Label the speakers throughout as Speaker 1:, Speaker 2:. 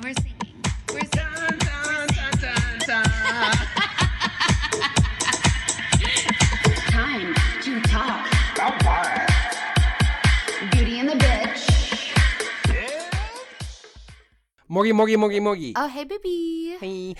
Speaker 1: And we're singing. We're singing. Dun, dun, dun, dun, dun. Time to talk. Beauty and the Bitch.
Speaker 2: Morgy.
Speaker 1: Oh, hey, baby.
Speaker 2: Hey.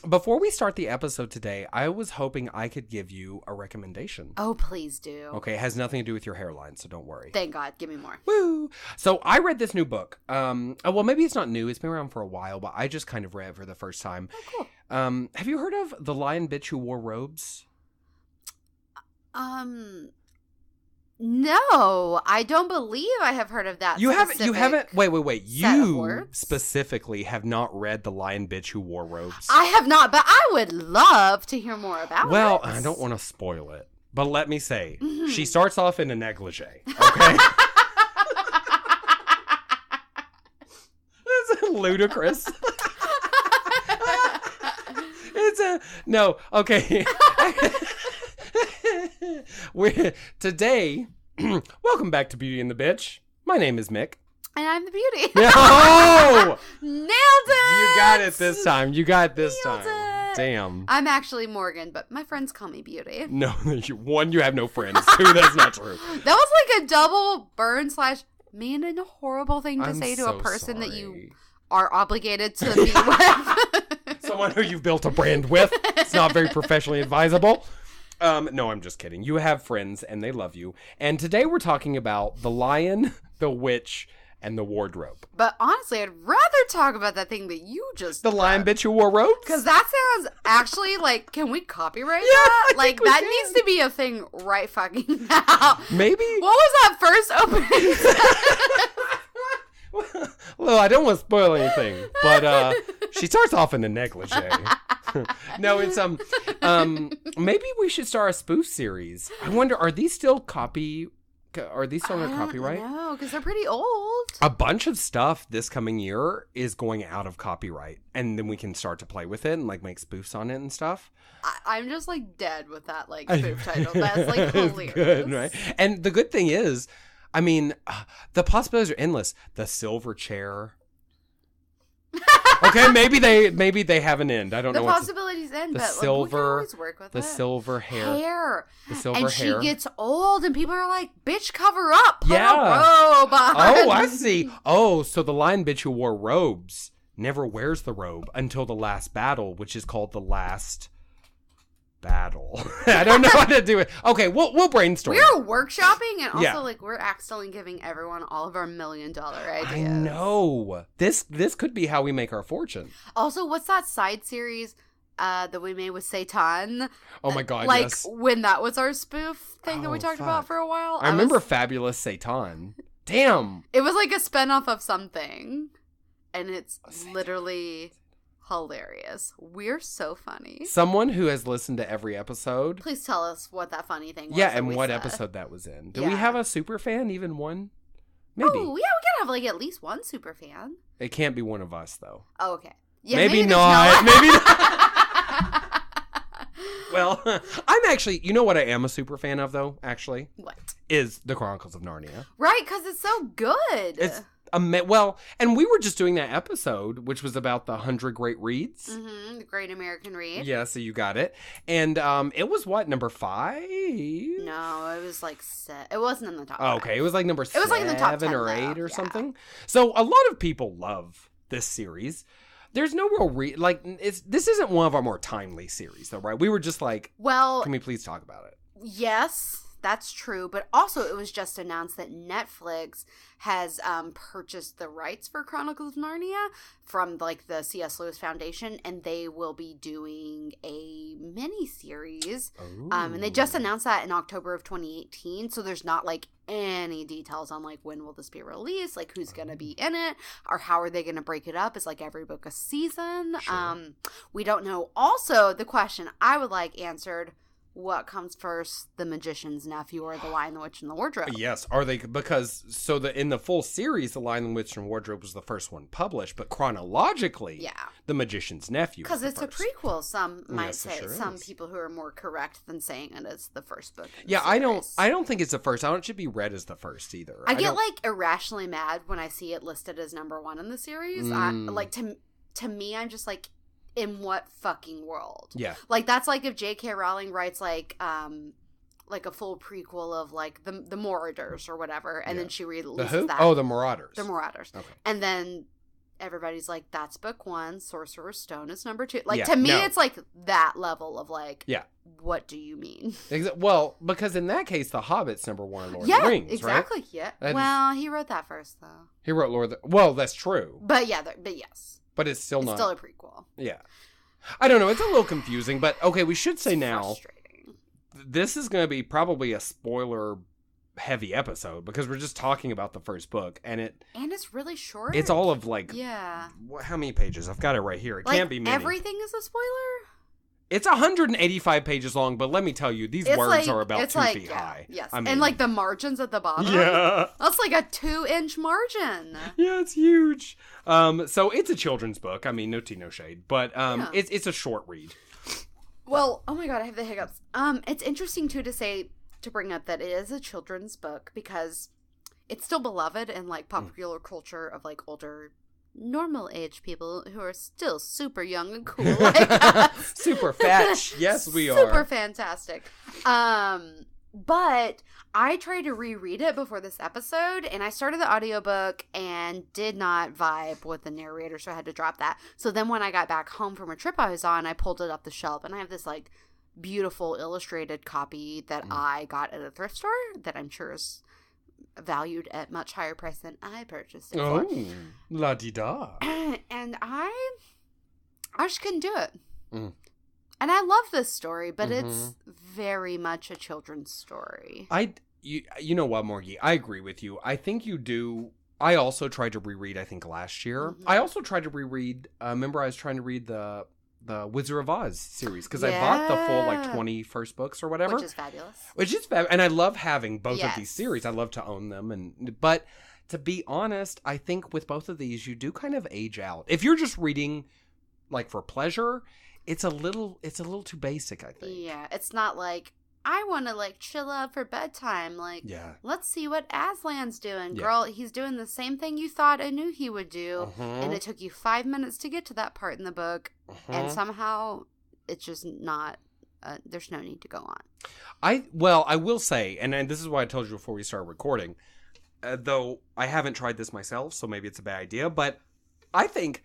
Speaker 2: Before we start the episode today, I was hoping I could give you a recommendation.
Speaker 1: Oh, please do.
Speaker 2: Okay, it has nothing to do with your hairline, so don't worry.
Speaker 1: Thank God. Give me more.
Speaker 2: Woo! So I read this new book. Well, maybe it's not new. It's been around for a while, but I just kind of read it for the first time.
Speaker 1: Oh, cool.
Speaker 2: Have you heard of The Lion Bitch Who Wore Robes?
Speaker 1: No, I don't believe I have heard of that.
Speaker 2: You haven't. Wait. You
Speaker 1: words?
Speaker 2: specifically have not read The Lion Bitch Who Wore Robes.
Speaker 1: I have not, but I would love to hear more about it.
Speaker 2: Well, I don't want to spoil it, but let me say, she starts off in a negligee, okay? That's ludicrous. No, okay. Today, welcome back to Beauty and the Bitch. My name is Mick.
Speaker 1: And I'm the beauty.
Speaker 2: Oh!
Speaker 1: Nailed it!
Speaker 2: You got it this time. Nailed
Speaker 1: it.
Speaker 2: Damn.
Speaker 1: I'm actually Morgan, but my friends call me Beauty.
Speaker 2: No, one, you have no friends. Two, that's not true.
Speaker 1: That was like a double burn / mean and horrible thing to say to
Speaker 2: so
Speaker 1: a person
Speaker 2: sorry.
Speaker 1: that you are obligated to be with.
Speaker 2: Someone who you've built a brand with. It's not very professionally advisable. No, I'm just kidding. You have friends and they love you. And today we're talking about The Lion, the Witch, and the Wardrobe.
Speaker 1: But honestly, I'd rather talk about that thing that you just
Speaker 2: The Lion Bitch Who Wore Robes?
Speaker 1: Because that sounds actually like, can we copyright
Speaker 2: Yeah,
Speaker 1: that?
Speaker 2: I
Speaker 1: Like,
Speaker 2: think we
Speaker 1: that
Speaker 2: can.
Speaker 1: needs to be a thing right fucking now.
Speaker 2: Maybe?
Speaker 1: What was that first opening sentence?
Speaker 2: Well, I don't want to spoil anything, but she starts off in a negligee. No, it's maybe we should start a spoof series. I wonder, are these still under copyright?
Speaker 1: No, because they're pretty old.
Speaker 2: A bunch of stuff this coming year is going out of copyright, and then we can start to play with it and like make spoofs on it and stuff.
Speaker 1: I'm just like dead with that like spoof title. That's like hilarious.
Speaker 2: Good, right? And the good thing is, I mean, the possibilities are endless. The silver chair. Okay, maybe they have an end. I don't know.
Speaker 1: The possibilities end,
Speaker 2: the
Speaker 1: but
Speaker 2: silver,
Speaker 1: like, we can always work with
Speaker 2: the
Speaker 1: it.
Speaker 2: silver hair.
Speaker 1: The
Speaker 2: silver
Speaker 1: and
Speaker 2: hair.
Speaker 1: she gets old, and people are like, "Bitch, cover up, put
Speaker 2: Yeah.
Speaker 1: a robe on."
Speaker 2: Oh, I see. Oh, so the lion bitch who wore robes never wears the robe until the last battle, which is called the last battle. I don't know how to do it. Okay, we'll brainstorm.
Speaker 1: We're workshopping, and also
Speaker 2: Yeah.
Speaker 1: like we're accidentally giving everyone all of our $1 million ideas.
Speaker 2: I know. This could be how we make our fortune.
Speaker 1: Also, what's that side series that we made with Satan?
Speaker 2: Oh my god,
Speaker 1: Like
Speaker 2: yes.
Speaker 1: when that was our spoof thing that we
Speaker 2: Oh,
Speaker 1: talked
Speaker 2: fuck.
Speaker 1: about for a while.
Speaker 2: I remember Fabulous Satan. Damn.
Speaker 1: It was like a spinoff of something, and it's
Speaker 2: Satan.
Speaker 1: literally hilarious. We're so funny.
Speaker 2: Someone who has listened to every episode.
Speaker 1: Please tell us what that funny thing was.
Speaker 2: Yeah,
Speaker 1: that
Speaker 2: and
Speaker 1: we
Speaker 2: what
Speaker 1: said.
Speaker 2: episode that was in. Do
Speaker 1: Yeah.
Speaker 2: we have a super fan? Even one? Maybe.
Speaker 1: Oh, yeah, we gotta have like at least one super fan.
Speaker 2: It can't be one of us, though.
Speaker 1: Oh, okay. Yeah,
Speaker 2: maybe
Speaker 1: there's
Speaker 2: not.
Speaker 1: no-
Speaker 2: Maybe not. Well, I'm actually, you know what I am a super fan of, though, actually?
Speaker 1: What?
Speaker 2: Is the Chronicles of Narnia.
Speaker 1: Right, because it's so good.
Speaker 2: It's well, and we were just doing that episode, which was about the 100 Great Reads.
Speaker 1: Mm-hmm, the Great American Read.
Speaker 2: Yeah, so you got it. And it was what, number 5?
Speaker 1: No, it was like it wasn't in the top.
Speaker 2: Oh, okay, it was like number 7
Speaker 1: was like in the top 10
Speaker 2: or
Speaker 1: though,
Speaker 2: 8 or
Speaker 1: yeah.
Speaker 2: something. So a lot of people love this series. There's no real this isn't one of our more timely series, though, right? We were just like,
Speaker 1: Well,
Speaker 2: can we please talk about it?
Speaker 1: yes, that's true. But also, it was just announced that Netflix has purchased the rights for Chronicles of Narnia from like the C.S. Lewis Foundation, and they will be doing a mini series. And they just announced that in October of 2018. So there's not like any details on like when will this be released, like who's gonna be in it, or how are they gonna break it up. It's like every book a season.
Speaker 2: Sure.
Speaker 1: We don't know. Also, the question I would like answered: what comes first, The Magician's Nephew or The Lion, the Witch, and the Wardrobe?
Speaker 2: Yes. Are they, because, in the full series, The Lion, the Witch, and Wardrobe was the first one published, but chronologically, The Magician's Nephew
Speaker 1: because it's
Speaker 2: first.
Speaker 1: a prequel, some might say.
Speaker 2: Sure
Speaker 1: Some
Speaker 2: is.
Speaker 1: people who are more correct than saying it is the first book.
Speaker 2: I don't think it's the first. I don't think it should be read as the first either.
Speaker 1: I get, like, irrationally mad when I see it listed as number 1 in the series. To me, I'm just like, in what fucking world? Yeah. Like, that's like if J.K. Rowling writes, like a full prequel of, like, the Marauders or whatever, and then she releases
Speaker 2: the who?
Speaker 1: that.
Speaker 2: Oh, the Marauders.
Speaker 1: The Marauders. Okay. And then everybody's like, that's book 1, Sorcerer's Stone is number 2. Like, to me, it's, like, that level of, like, what do you mean?
Speaker 2: Well, because in that case, The Hobbit's number 1, Lord of the Rings,
Speaker 1: exactly,
Speaker 2: right?
Speaker 1: Yeah, well, he wrote that first, though.
Speaker 2: He wrote Lord of the... Well, that's true.
Speaker 1: But, yes.
Speaker 2: But it's still not...
Speaker 1: still a prequel.
Speaker 2: Yeah. I don't know. It's a little confusing, but okay, we should say now, this is going to be probably a spoiler-heavy episode because we're just talking about the first book, and
Speaker 1: it's really short.
Speaker 2: It's all of, like...
Speaker 1: Yeah.
Speaker 2: How many pages? I've got it right here. It can't be many.
Speaker 1: Everything is a spoiler?
Speaker 2: It's 185 pages long, but let me tell you, these words are about 2 feet high.
Speaker 1: Yes,
Speaker 2: I mean,
Speaker 1: and like the margins at the bottom.
Speaker 2: Yeah.
Speaker 1: That's like a 2-inch margin.
Speaker 2: Yeah, it's huge. So it's a children's book. I mean, no tea, no shade. But it's a short read.
Speaker 1: Well, oh my God, I have the hiccups. It's interesting, too, to bring up that it is a children's book because it's still beloved in, like, popular culture of, like, older normal age people who are still super young and cool like us.
Speaker 2: Super fetch. Yes, we are.
Speaker 1: Super fantastic. But I tried to reread it before this episode, and I started the audiobook and did not vibe with the narrator, so I had to drop that. So then when I got back home from a trip I was on, I pulled it off the shelf, and I have this, like, beautiful illustrated copy that I got at a thrift store that I'm sure is valued at much higher price than I purchased it for.
Speaker 2: Oh, la-di-da.
Speaker 1: And I just couldn't do it. And I love this story, but it's very much a children's story.
Speaker 2: You know what, Morgie? I agree with you. I think you do. I also tried to reread, I think, last year. I also tried to reread, remember I was trying to read the Wizard of Oz series because I bought the full, like, 20 first books or whatever.
Speaker 1: Which is fabulous.
Speaker 2: And I love having both of these series. I love to own them. But to be honest, I think with both of these, you do kind of age out. If you're just reading, like, for pleasure, it's a little too basic, I think.
Speaker 1: Yeah, it's not like, I want to, like, chill out for bedtime. Like, let's see what Aslan's doing. Girl, he's doing the same thing you thought I knew he would do. And it took you 5 minutes to get to that part in the book. And somehow it's just not, there's no need to go on.
Speaker 2: I will say, and this is why I told you before we started recording, though I haven't tried this myself, so maybe it's a bad idea, but I think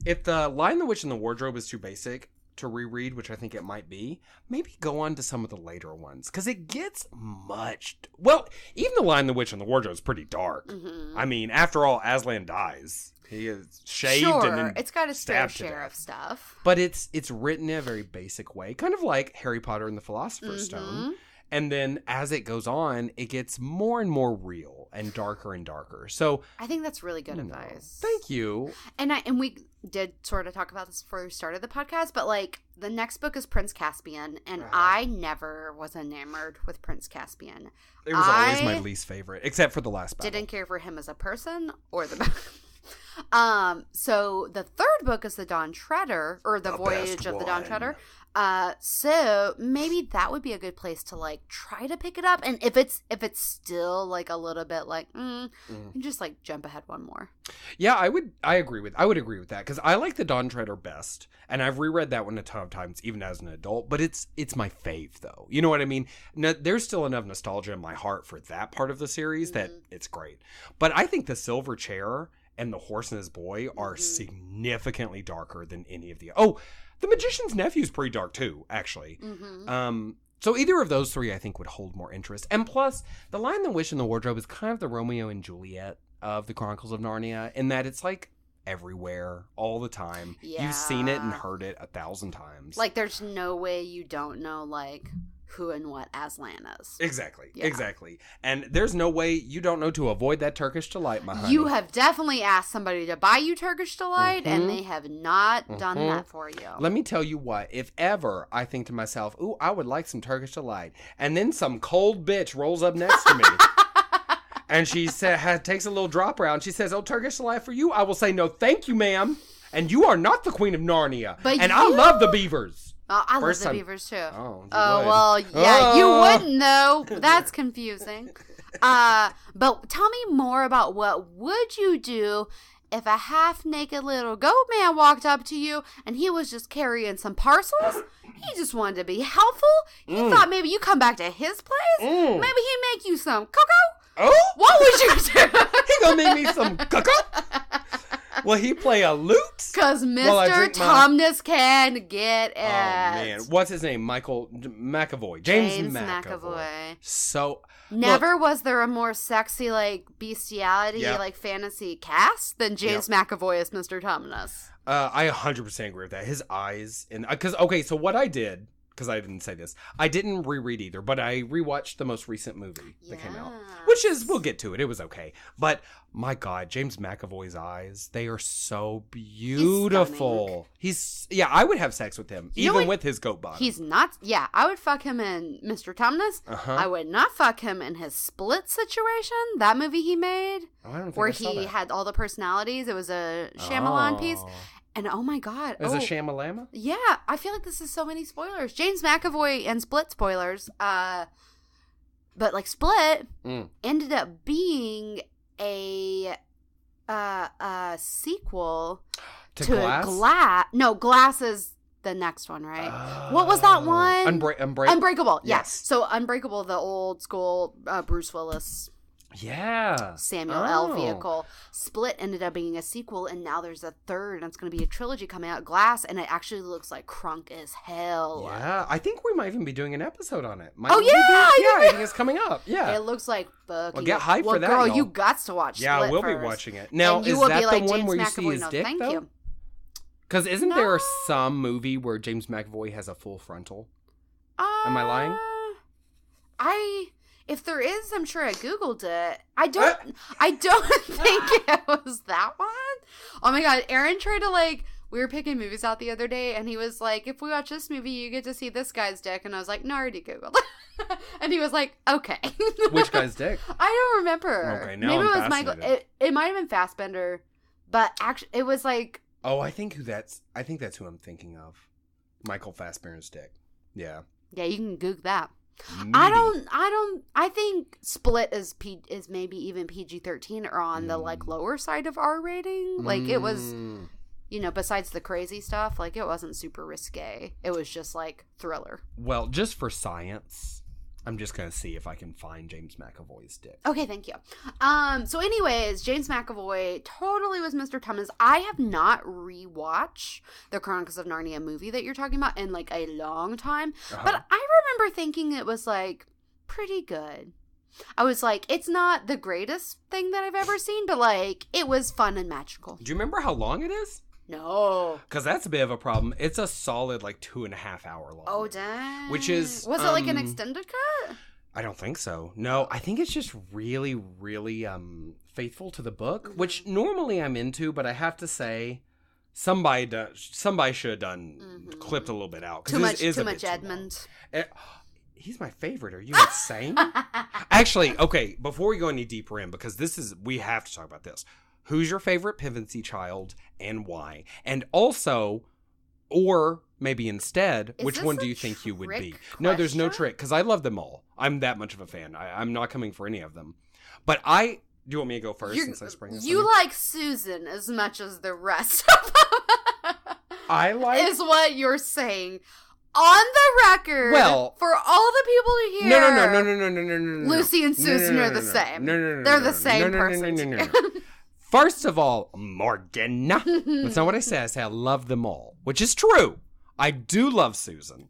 Speaker 2: if the Lion, the Witch, and the Wardrobe is too basic to reread, which I think it might be, maybe go on to some of the later ones, because it gets much... Well, even the Lion, the Witch, and the Wardrobe is pretty dark. I mean, after all, Aslan dies. He is shaved and then
Speaker 1: it's got its fair share of stuff.
Speaker 2: But it's written in a very basic way, kind of like Harry Potter and the Philosopher's Stone. And then as it goes on, it gets more and more real and darker. So
Speaker 1: I think that's really good advice.
Speaker 2: Thank you.
Speaker 1: And we did sort of talk about this before we started the podcast, but, like, the next book is Prince Caspian, and I never was enamored with Prince Caspian.
Speaker 2: It was always my least favorite, except for the last battle.
Speaker 1: Didn't care for him as a person or the so the third book is the Dawn Treader, or the Voyage of the Dawn Treader. So maybe that would be a good place to, like, try to pick it up. And if it's still, like, a little bit like, just, like, jump ahead one more.
Speaker 2: Yeah, I would agree with that, because I like the Dawn Treader best, and I've reread that one a ton of times, even as an adult. But it's my fave, though. You know what I mean? Now, there's still enough nostalgia in my heart for that part of the series that it's great. But I think the Silver Chair and the Horse and His Boy are significantly darker than any of the... Oh, the Magician's Nephew is pretty dark, too, actually. So either of those three, I think, would hold more interest. And plus, The Lion, the Witch, and the Wardrobe is kind of the Romeo and Juliet of the Chronicles of Narnia, in that it's, like, everywhere, all the time. Yeah. You've seen it and heard it 1,000 times.
Speaker 1: Like, there's no way you don't know, like, who and what Aslan is.
Speaker 2: Exactly.
Speaker 1: Yeah.
Speaker 2: Exactly. And there's no way you don't know to avoid that Turkish delight, my honey.
Speaker 1: You have definitely asked somebody to buy you Turkish delight, and they have not done that for you.
Speaker 2: Let me tell you what, if ever I think to myself, ooh, I would like some Turkish delight, and then some cold bitch rolls up next to me, and she takes a little dropper out, and she says, oh, Turkish delight for you, I will say, no, thank you, ma'am. And you are not the Queen of Narnia.
Speaker 1: And
Speaker 2: I love the beavers.
Speaker 1: Oh, I love the beavers, too.
Speaker 2: Oh,
Speaker 1: well, yeah, you wouldn't, though. That's confusing. But tell me more about what would you do if a half-naked little goat man walked up to you and he was just carrying some parcels? He just wanted to be helpful. He thought maybe you come back to his place. Maybe he'd make you some cocoa.
Speaker 2: Oh?
Speaker 1: What would you do?
Speaker 2: He gonna make me some cocoa? Will he play a lute?
Speaker 1: Because Mr. Tumnus can get it.
Speaker 2: Oh, man. What's his name? McAvoy. James McAvoy. So...
Speaker 1: Never was there a more sexy, like, bestiality, like, fantasy cast than James McAvoy as Mr. Tumnus.
Speaker 2: I 100% agree with that. His eyes... so what I did... Because I didn't say this. I didn't reread either, but I rewatched the most recent movie that came out. Which is, we'll get to it. It was okay. But, my God, James McAvoy's eyes, they are so beautiful. I would have sex with him, even with his goat body.
Speaker 1: He's not, I would fuck him in Mr. Tumnus. I would not fuck him in his Split situation, that movie he made.
Speaker 2: Oh, I don't think
Speaker 1: where
Speaker 2: I saw
Speaker 1: he
Speaker 2: that.
Speaker 1: had all the personalities. It was a Shyamalan piece. And oh my God.
Speaker 2: Is it Shamalama?
Speaker 1: Yeah. I feel like this is so many spoilers. James McAvoy and Split spoilers. But like Split ended up being a sequel
Speaker 2: to Glass?
Speaker 1: Glass. No, Glass is the next one, right? What was that one? Unbreakable.
Speaker 2: Yes.
Speaker 1: So Unbreakable, the old school Bruce Willis.
Speaker 2: Yeah.
Speaker 1: Samuel L. vehicle. Split ended up being a sequel, and now there's a third, and it's going to be a trilogy coming out, Glass, and it actually looks like crunk as hell.
Speaker 2: Yeah, I think we might even be doing an episode on it.
Speaker 1: I
Speaker 2: think it's coming up. Yeah.
Speaker 1: It looks like fucking...
Speaker 2: Well, get hyped for that,
Speaker 1: girl,
Speaker 2: y'all.
Speaker 1: you got to watch Split
Speaker 2: we'll
Speaker 1: first.
Speaker 2: be watching it. Now, is that the one
Speaker 1: James
Speaker 2: where you
Speaker 1: McAvoy,
Speaker 2: see his dick, though?
Speaker 1: You.
Speaker 2: Because isn't there some movie where James McAvoy has a full frontal? Am I lying?
Speaker 1: If there is, I'm sure I Googled it. I don't think it was that one. Oh my God. Aaron tried to we were picking movies out the other day, and he was like, if we watch this movie, you get to see this guy's dick. And I was like, no, I already Googled it. And he was like, okay.
Speaker 2: Which guy's dick?
Speaker 1: I don't remember.
Speaker 2: Okay, now
Speaker 1: maybe
Speaker 2: I'm
Speaker 1: it was Michael. It might have been Fassbender, but actually it was like...
Speaker 2: Oh, I think that's who I'm thinking of. Michael Fassbender's dick. Yeah.
Speaker 1: Yeah, you can Google that.
Speaker 2: Meaty.
Speaker 1: I think Split is maybe even PG-13 or on the lower side of R rating. Like it was, besides the crazy stuff, like it wasn't super risque. It was just like thriller.
Speaker 2: Well, just for science, I'm just going to see if I can find James McAvoy's dick.
Speaker 1: Okay, thank you. So anyways, James McAvoy totally was Mr. Tumnus. I have not rewatched the Chronicles of Narnia movie that you're talking about in like a long time. But I remember thinking it was like pretty good. I was like, it's not the greatest thing that I've ever seen, but like it was fun and magical.
Speaker 2: Do you remember how long it is?
Speaker 1: No.
Speaker 2: Because that's a bit of a problem. It's a solid 2.5 hour long.
Speaker 1: Oh, dang.
Speaker 2: Which is...
Speaker 1: Was it like an extended cut?
Speaker 2: I don't think so. No, I think it's just really, really faithful to the book, which normally I'm into, but I have to say, somebody should have done, clipped a little bit out.
Speaker 1: Too much Edmund.
Speaker 2: He's my favorite. Are you insane? Actually, okay, before we go any deeper in, because we have to talk about this. Who's your favorite Pevensey child and why? And also, or maybe instead, which one do you think you would be?
Speaker 1: Question?
Speaker 2: No, there's no trick, because I love them all. I'm that much of a fan. I'm not coming for any of them. But do you want me to go first since I spring this on
Speaker 1: you like Susan as much as the rest of them. Is what you're saying. On the record, for all the people to hear.
Speaker 2: No.
Speaker 1: Lucy and Susan are the same.
Speaker 2: No.
Speaker 1: They're the same person.
Speaker 2: No. First of all, Morgana. That's not what I said. I said I love them all, which is true. I do love Susan.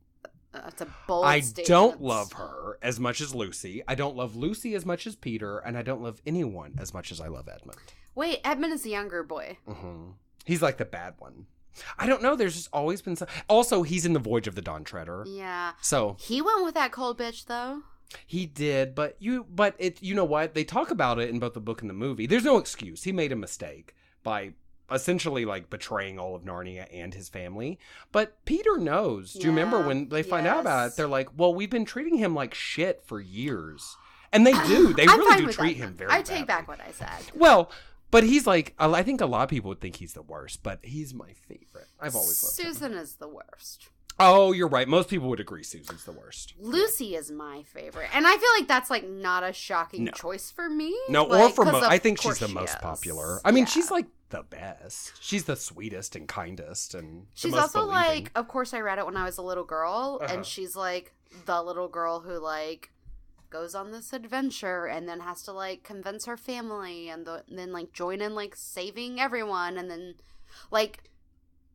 Speaker 1: That's a bold statement.
Speaker 2: I don't love her as much as Lucy. I don't love Lucy as much as Peter, and I don't love anyone as much as I love Edmund.
Speaker 1: Wait, Edmund is the younger boy.
Speaker 2: Mm-hmm. He's like the bad one. I don't know. There's just always been some. Also, he's in the Voyage of the Dawn Treader.
Speaker 1: Yeah.
Speaker 2: So
Speaker 1: he went with that cold bitch though.
Speaker 2: He did, but you know what? They talk about it in both the book and the movie. There's no excuse. He made a mistake by essentially like betraying all of Narnia and his family. But Peter knows. Do you remember when they find out about it? They're like, well, we've been treating him like shit for years. And they do. They really do treat him very badly.
Speaker 1: I take back what I said.
Speaker 2: Well, but he's like, I think a lot of people would think he's the worst, but he's my favorite. I've always loved him.
Speaker 1: Susan is the worst.
Speaker 2: Oh, you're right. Most people would agree Susan's the worst.
Speaker 1: Lucy is my favorite. And I feel like that's like not a shocking choice for me.
Speaker 2: No,
Speaker 1: like,
Speaker 2: or for I think she's the most popular. I mean, she's like the best. She's the sweetest and kindest and
Speaker 1: she's
Speaker 2: the most
Speaker 1: also
Speaker 2: believing.
Speaker 1: like, of course I read it when I was a little girl and she's like the little girl who like goes on this adventure and then has to like convince her family and then like join in like saving everyone and then like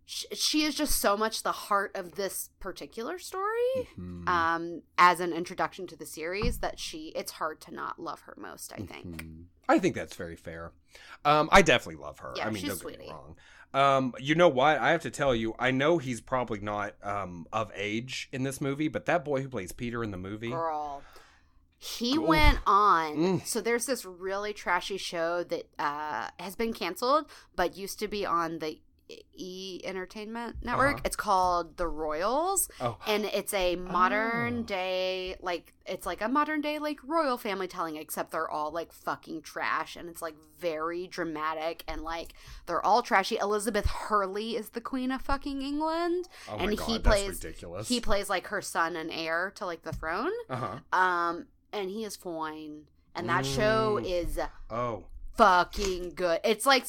Speaker 1: she is just so much the heart of this particular story as an introduction to the series that it's hard to not love her most, I think.
Speaker 2: I think that's very fair. I definitely love her.
Speaker 1: Yeah,
Speaker 2: I mean,
Speaker 1: she's
Speaker 2: don't get me wrong. You know what? I have to tell you, I know he's probably not of age in this movie, but that boy who plays Peter in the movie.
Speaker 1: Girl. He went on. So there's this really trashy show that has been canceled, but used to be on the Entertainment Network. It's called The Royals, and it's a modern day, like it's like a modern day like royal family telling, except they're all like fucking trash, and it's like very dramatic, and like they're all trashy. Elizabeth Hurley is the Queen of fucking England, and
Speaker 2: that's ridiculous.
Speaker 1: He plays like her son and heir to like the throne. And he is fine, and that show is fucking good. It's like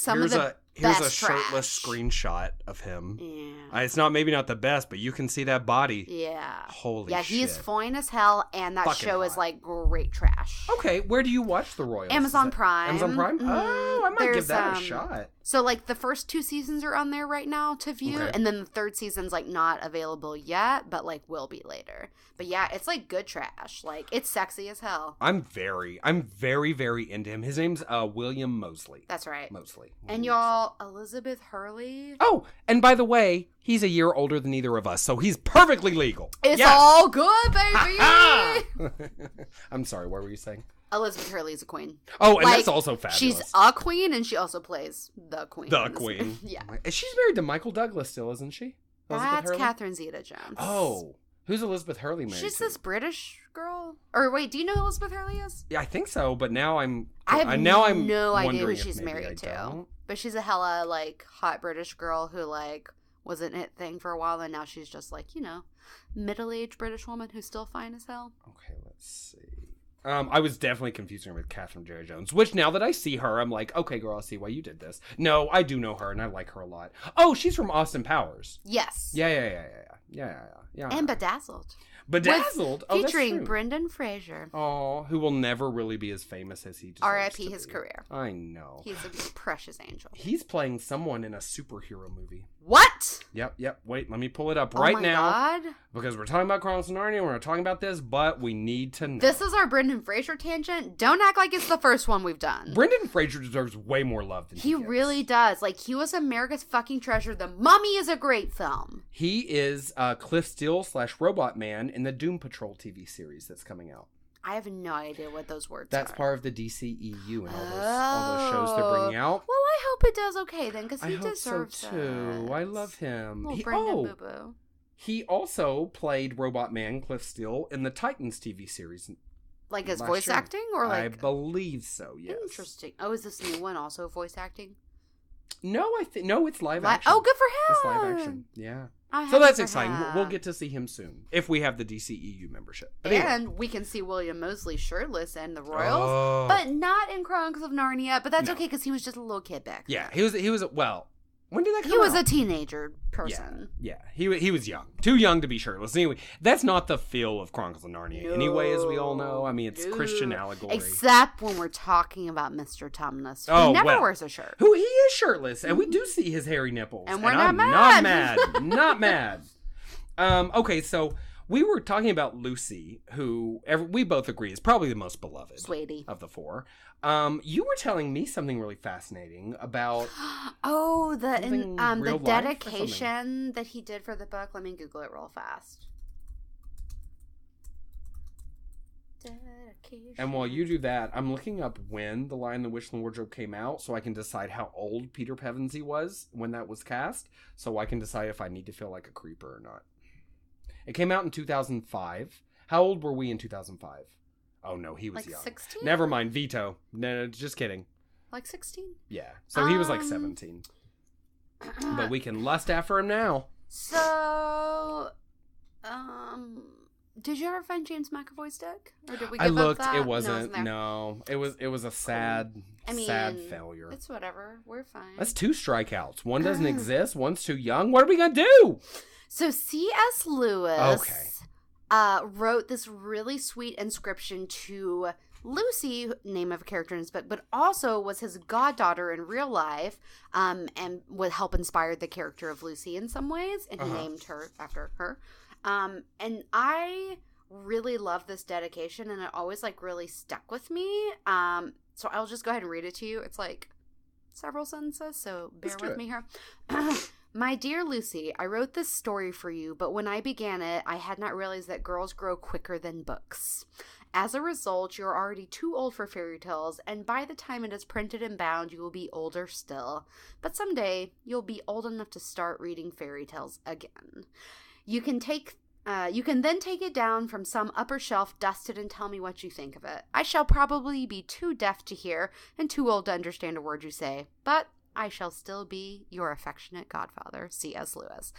Speaker 1: Here's a shirtless screenshot
Speaker 2: of him.
Speaker 1: Yeah.
Speaker 2: It's maybe not the best, but you can see that body.
Speaker 1: Yeah.
Speaker 2: Holy shit.
Speaker 1: Yeah, he's fine as hell, and that
Speaker 2: fucking
Speaker 1: show
Speaker 2: hot.
Speaker 1: is like great trash.
Speaker 2: Okay, where do you watch The Royals?
Speaker 1: Amazon Prime.
Speaker 2: Amazon Prime?
Speaker 1: Mm-hmm.
Speaker 2: Oh, I might give that a shot.
Speaker 1: So like the first 2 seasons are on there right now to view, and then the 3rd season's like not available yet, but like will be later. But yeah, it's like good trash. Like it's sexy as hell.
Speaker 2: I'm very, very into him. His name's William Mosley.
Speaker 1: That's right.
Speaker 2: Mosley.
Speaker 1: And y'all, Elizabeth Hurley.
Speaker 2: Oh, and by the way, he's a year older than either of us, so he's perfectly legal.
Speaker 1: It's all good, baby.
Speaker 2: I'm sorry, what were you saying?
Speaker 1: Elizabeth Hurley is a queen.
Speaker 2: Oh, and that's also fabulous.
Speaker 1: She's a queen, and she also plays the queen.
Speaker 2: The queen.
Speaker 1: Yeah.
Speaker 2: She's married to Michael Douglas still, isn't she?
Speaker 1: That's Catherine Zeta-Jones.
Speaker 2: Oh. Who's Elizabeth Hurley married
Speaker 1: She's
Speaker 2: to?
Speaker 1: this British girl. Or wait, do you know who Elizabeth Hurley is?
Speaker 2: Yeah, I think so, but now I'm
Speaker 1: no idea who she's
Speaker 2: maybe
Speaker 1: married to.
Speaker 2: Don't.
Speaker 1: But she's a hella, like, hot British girl who, like, was an it thing for a while, and now she's just, like, you know, middle-aged British woman who's still fine as hell.
Speaker 2: Okay, let's see. I was definitely confusing her with Catherine Zeta-Jones, which now that I see her, I'm like, okay, girl, I see why you did this. No, I do know her, and I like her a lot. Oh, she's from Austin Powers.
Speaker 1: Yes.
Speaker 2: Yeah.
Speaker 1: And Bedazzled.
Speaker 2: Bedazzled?
Speaker 1: Featuring Brendan Fraser.
Speaker 2: Oh, who will never really be as famous as he deserves
Speaker 1: R.I.P.
Speaker 2: to
Speaker 1: his
Speaker 2: be.
Speaker 1: career.
Speaker 2: I know.
Speaker 1: He's a precious angel.
Speaker 2: He's playing someone in a superhero movie.
Speaker 1: What?
Speaker 2: Yep. Wait, let me pull it up now.
Speaker 1: God.
Speaker 2: Because we're talking about Chronicles of Narnia, we're not talking about this, but we need to know.
Speaker 1: This is our Brendan Fraser tangent. Don't act like it's the first one we've done.
Speaker 2: Brendan Fraser deserves way more love than he gets.
Speaker 1: Really does. Like, he was America's fucking treasure. The Mummy is a great film.
Speaker 2: He is Cliff Steele / Robot Man in the Doom Patrol TV series that's coming out.
Speaker 1: I have no idea what those words are.
Speaker 2: That's part of the DCEU and all those shows they're bringing out.
Speaker 1: Well, I hope it does okay then, because he deserves
Speaker 2: it. I hope so, too. I love him.
Speaker 1: Brendan Boo-Boo.
Speaker 2: He also played Robot Man, Cliff Steele, in the Titans TV series.
Speaker 1: Like as voice acting? Or like...
Speaker 2: I believe so, yes.
Speaker 1: Interesting. Oh, is this new one also voice acting?
Speaker 2: No, no, it's live action.
Speaker 1: Oh, good for him.
Speaker 2: It's live action, yeah. So that's exciting. We'll get to see him soon if we have the DCEU membership. But
Speaker 1: and we can see William Mosley shirtless in the Royals, but not in Chronicles of Narnia. But that's okay because he was just a little kid back then.
Speaker 2: Yeah, he was. Well, when did that come out?
Speaker 1: He was a teenager person.
Speaker 2: Yeah. He was young, too young to be shirtless. Anyway, that's not the feel of Chronicles of Narnia. Anyway, as we all know, I mean, it's Christian allegory.
Speaker 1: Except when we're talking about Mr. Tumnus, who never wears a shirt.
Speaker 2: Who he is shirtless, and we do see his hairy nipples.
Speaker 1: And we're
Speaker 2: not
Speaker 1: mad.
Speaker 2: Not mad. Okay, so we were talking about Lucy, who we both agree is probably the most beloved
Speaker 1: Shady.
Speaker 2: of the four. You were telling me something really fascinating about
Speaker 1: the dedication that he did for the book. Let me Google it real fast. Dedication.
Speaker 2: And while you do that, I'm looking up when The Lion, the Witch, and the Wardrobe came out so I can decide how old Peter Pevensey was when that was cast, so I can decide if I need to feel like a creeper or not. It came out in 2005. How old were we in 2005? Oh, no, he was young.
Speaker 1: 16?
Speaker 2: Never mind, veto. No, just kidding.
Speaker 1: Like 16?
Speaker 2: Yeah, so he was like 17. But we can lust after him now.
Speaker 1: So, did you ever find James McAvoy's deck? Or did we give
Speaker 2: I looked,
Speaker 1: up that?
Speaker 2: it wasn't. No, it was a sad failure.
Speaker 1: It's whatever. We're fine.
Speaker 2: That's 2 strikeouts. One doesn't exist. One's too young. What are we gonna do?
Speaker 1: So C.S. Lewis wrote this really sweet inscription to Lucy, name of a character in his book, but also was his goddaughter in real life, and would help inspire the character of Lucy in some ways, and he named her after her. And I really love this dedication, and it always really stuck with me. So I'll just go ahead and read it to you. It's several sentences, so bear with me here. My dear Lucy, I wrote this story for you, but when I began it, I had not realized that girls grow quicker than books. As a result, you're already too old for fairy tales, and by the time it is printed and bound, you will be older still. But someday, you'll be old enough to start reading fairy tales again. You can then take it down from some upper shelf, dust it, and tell me what you think of it. I shall probably be too deaf to hear and too old to understand a word you say, but I shall still be your affectionate godfather, C.S. Lewis.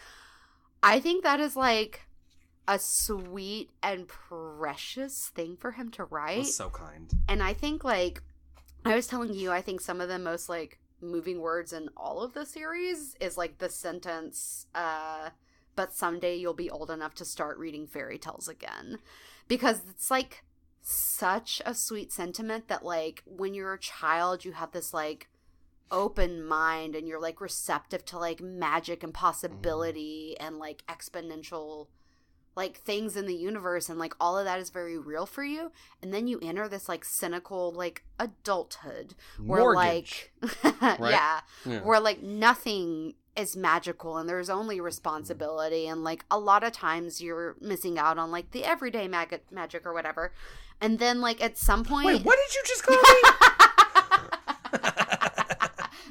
Speaker 1: I think that is a sweet and precious thing for him to write.
Speaker 2: That's so kind.
Speaker 1: And I think I was telling you, I think some of the most moving words in all of the series is the sentence, but someday you'll be old enough to start reading fairy tales again. Because it's such a sweet sentiment that when you're a child, you have this open mind and you're receptive to magic and possibility and exponential things in the universe, and all of that is very real for you. And then you enter this cynical adulthood where
Speaker 2: Mortgage, right?
Speaker 1: where nothing is magical and there's only responsibility, and a lot of times you're missing out on the everyday magic or whatever. And then at some point,
Speaker 2: wait, what did you just call me?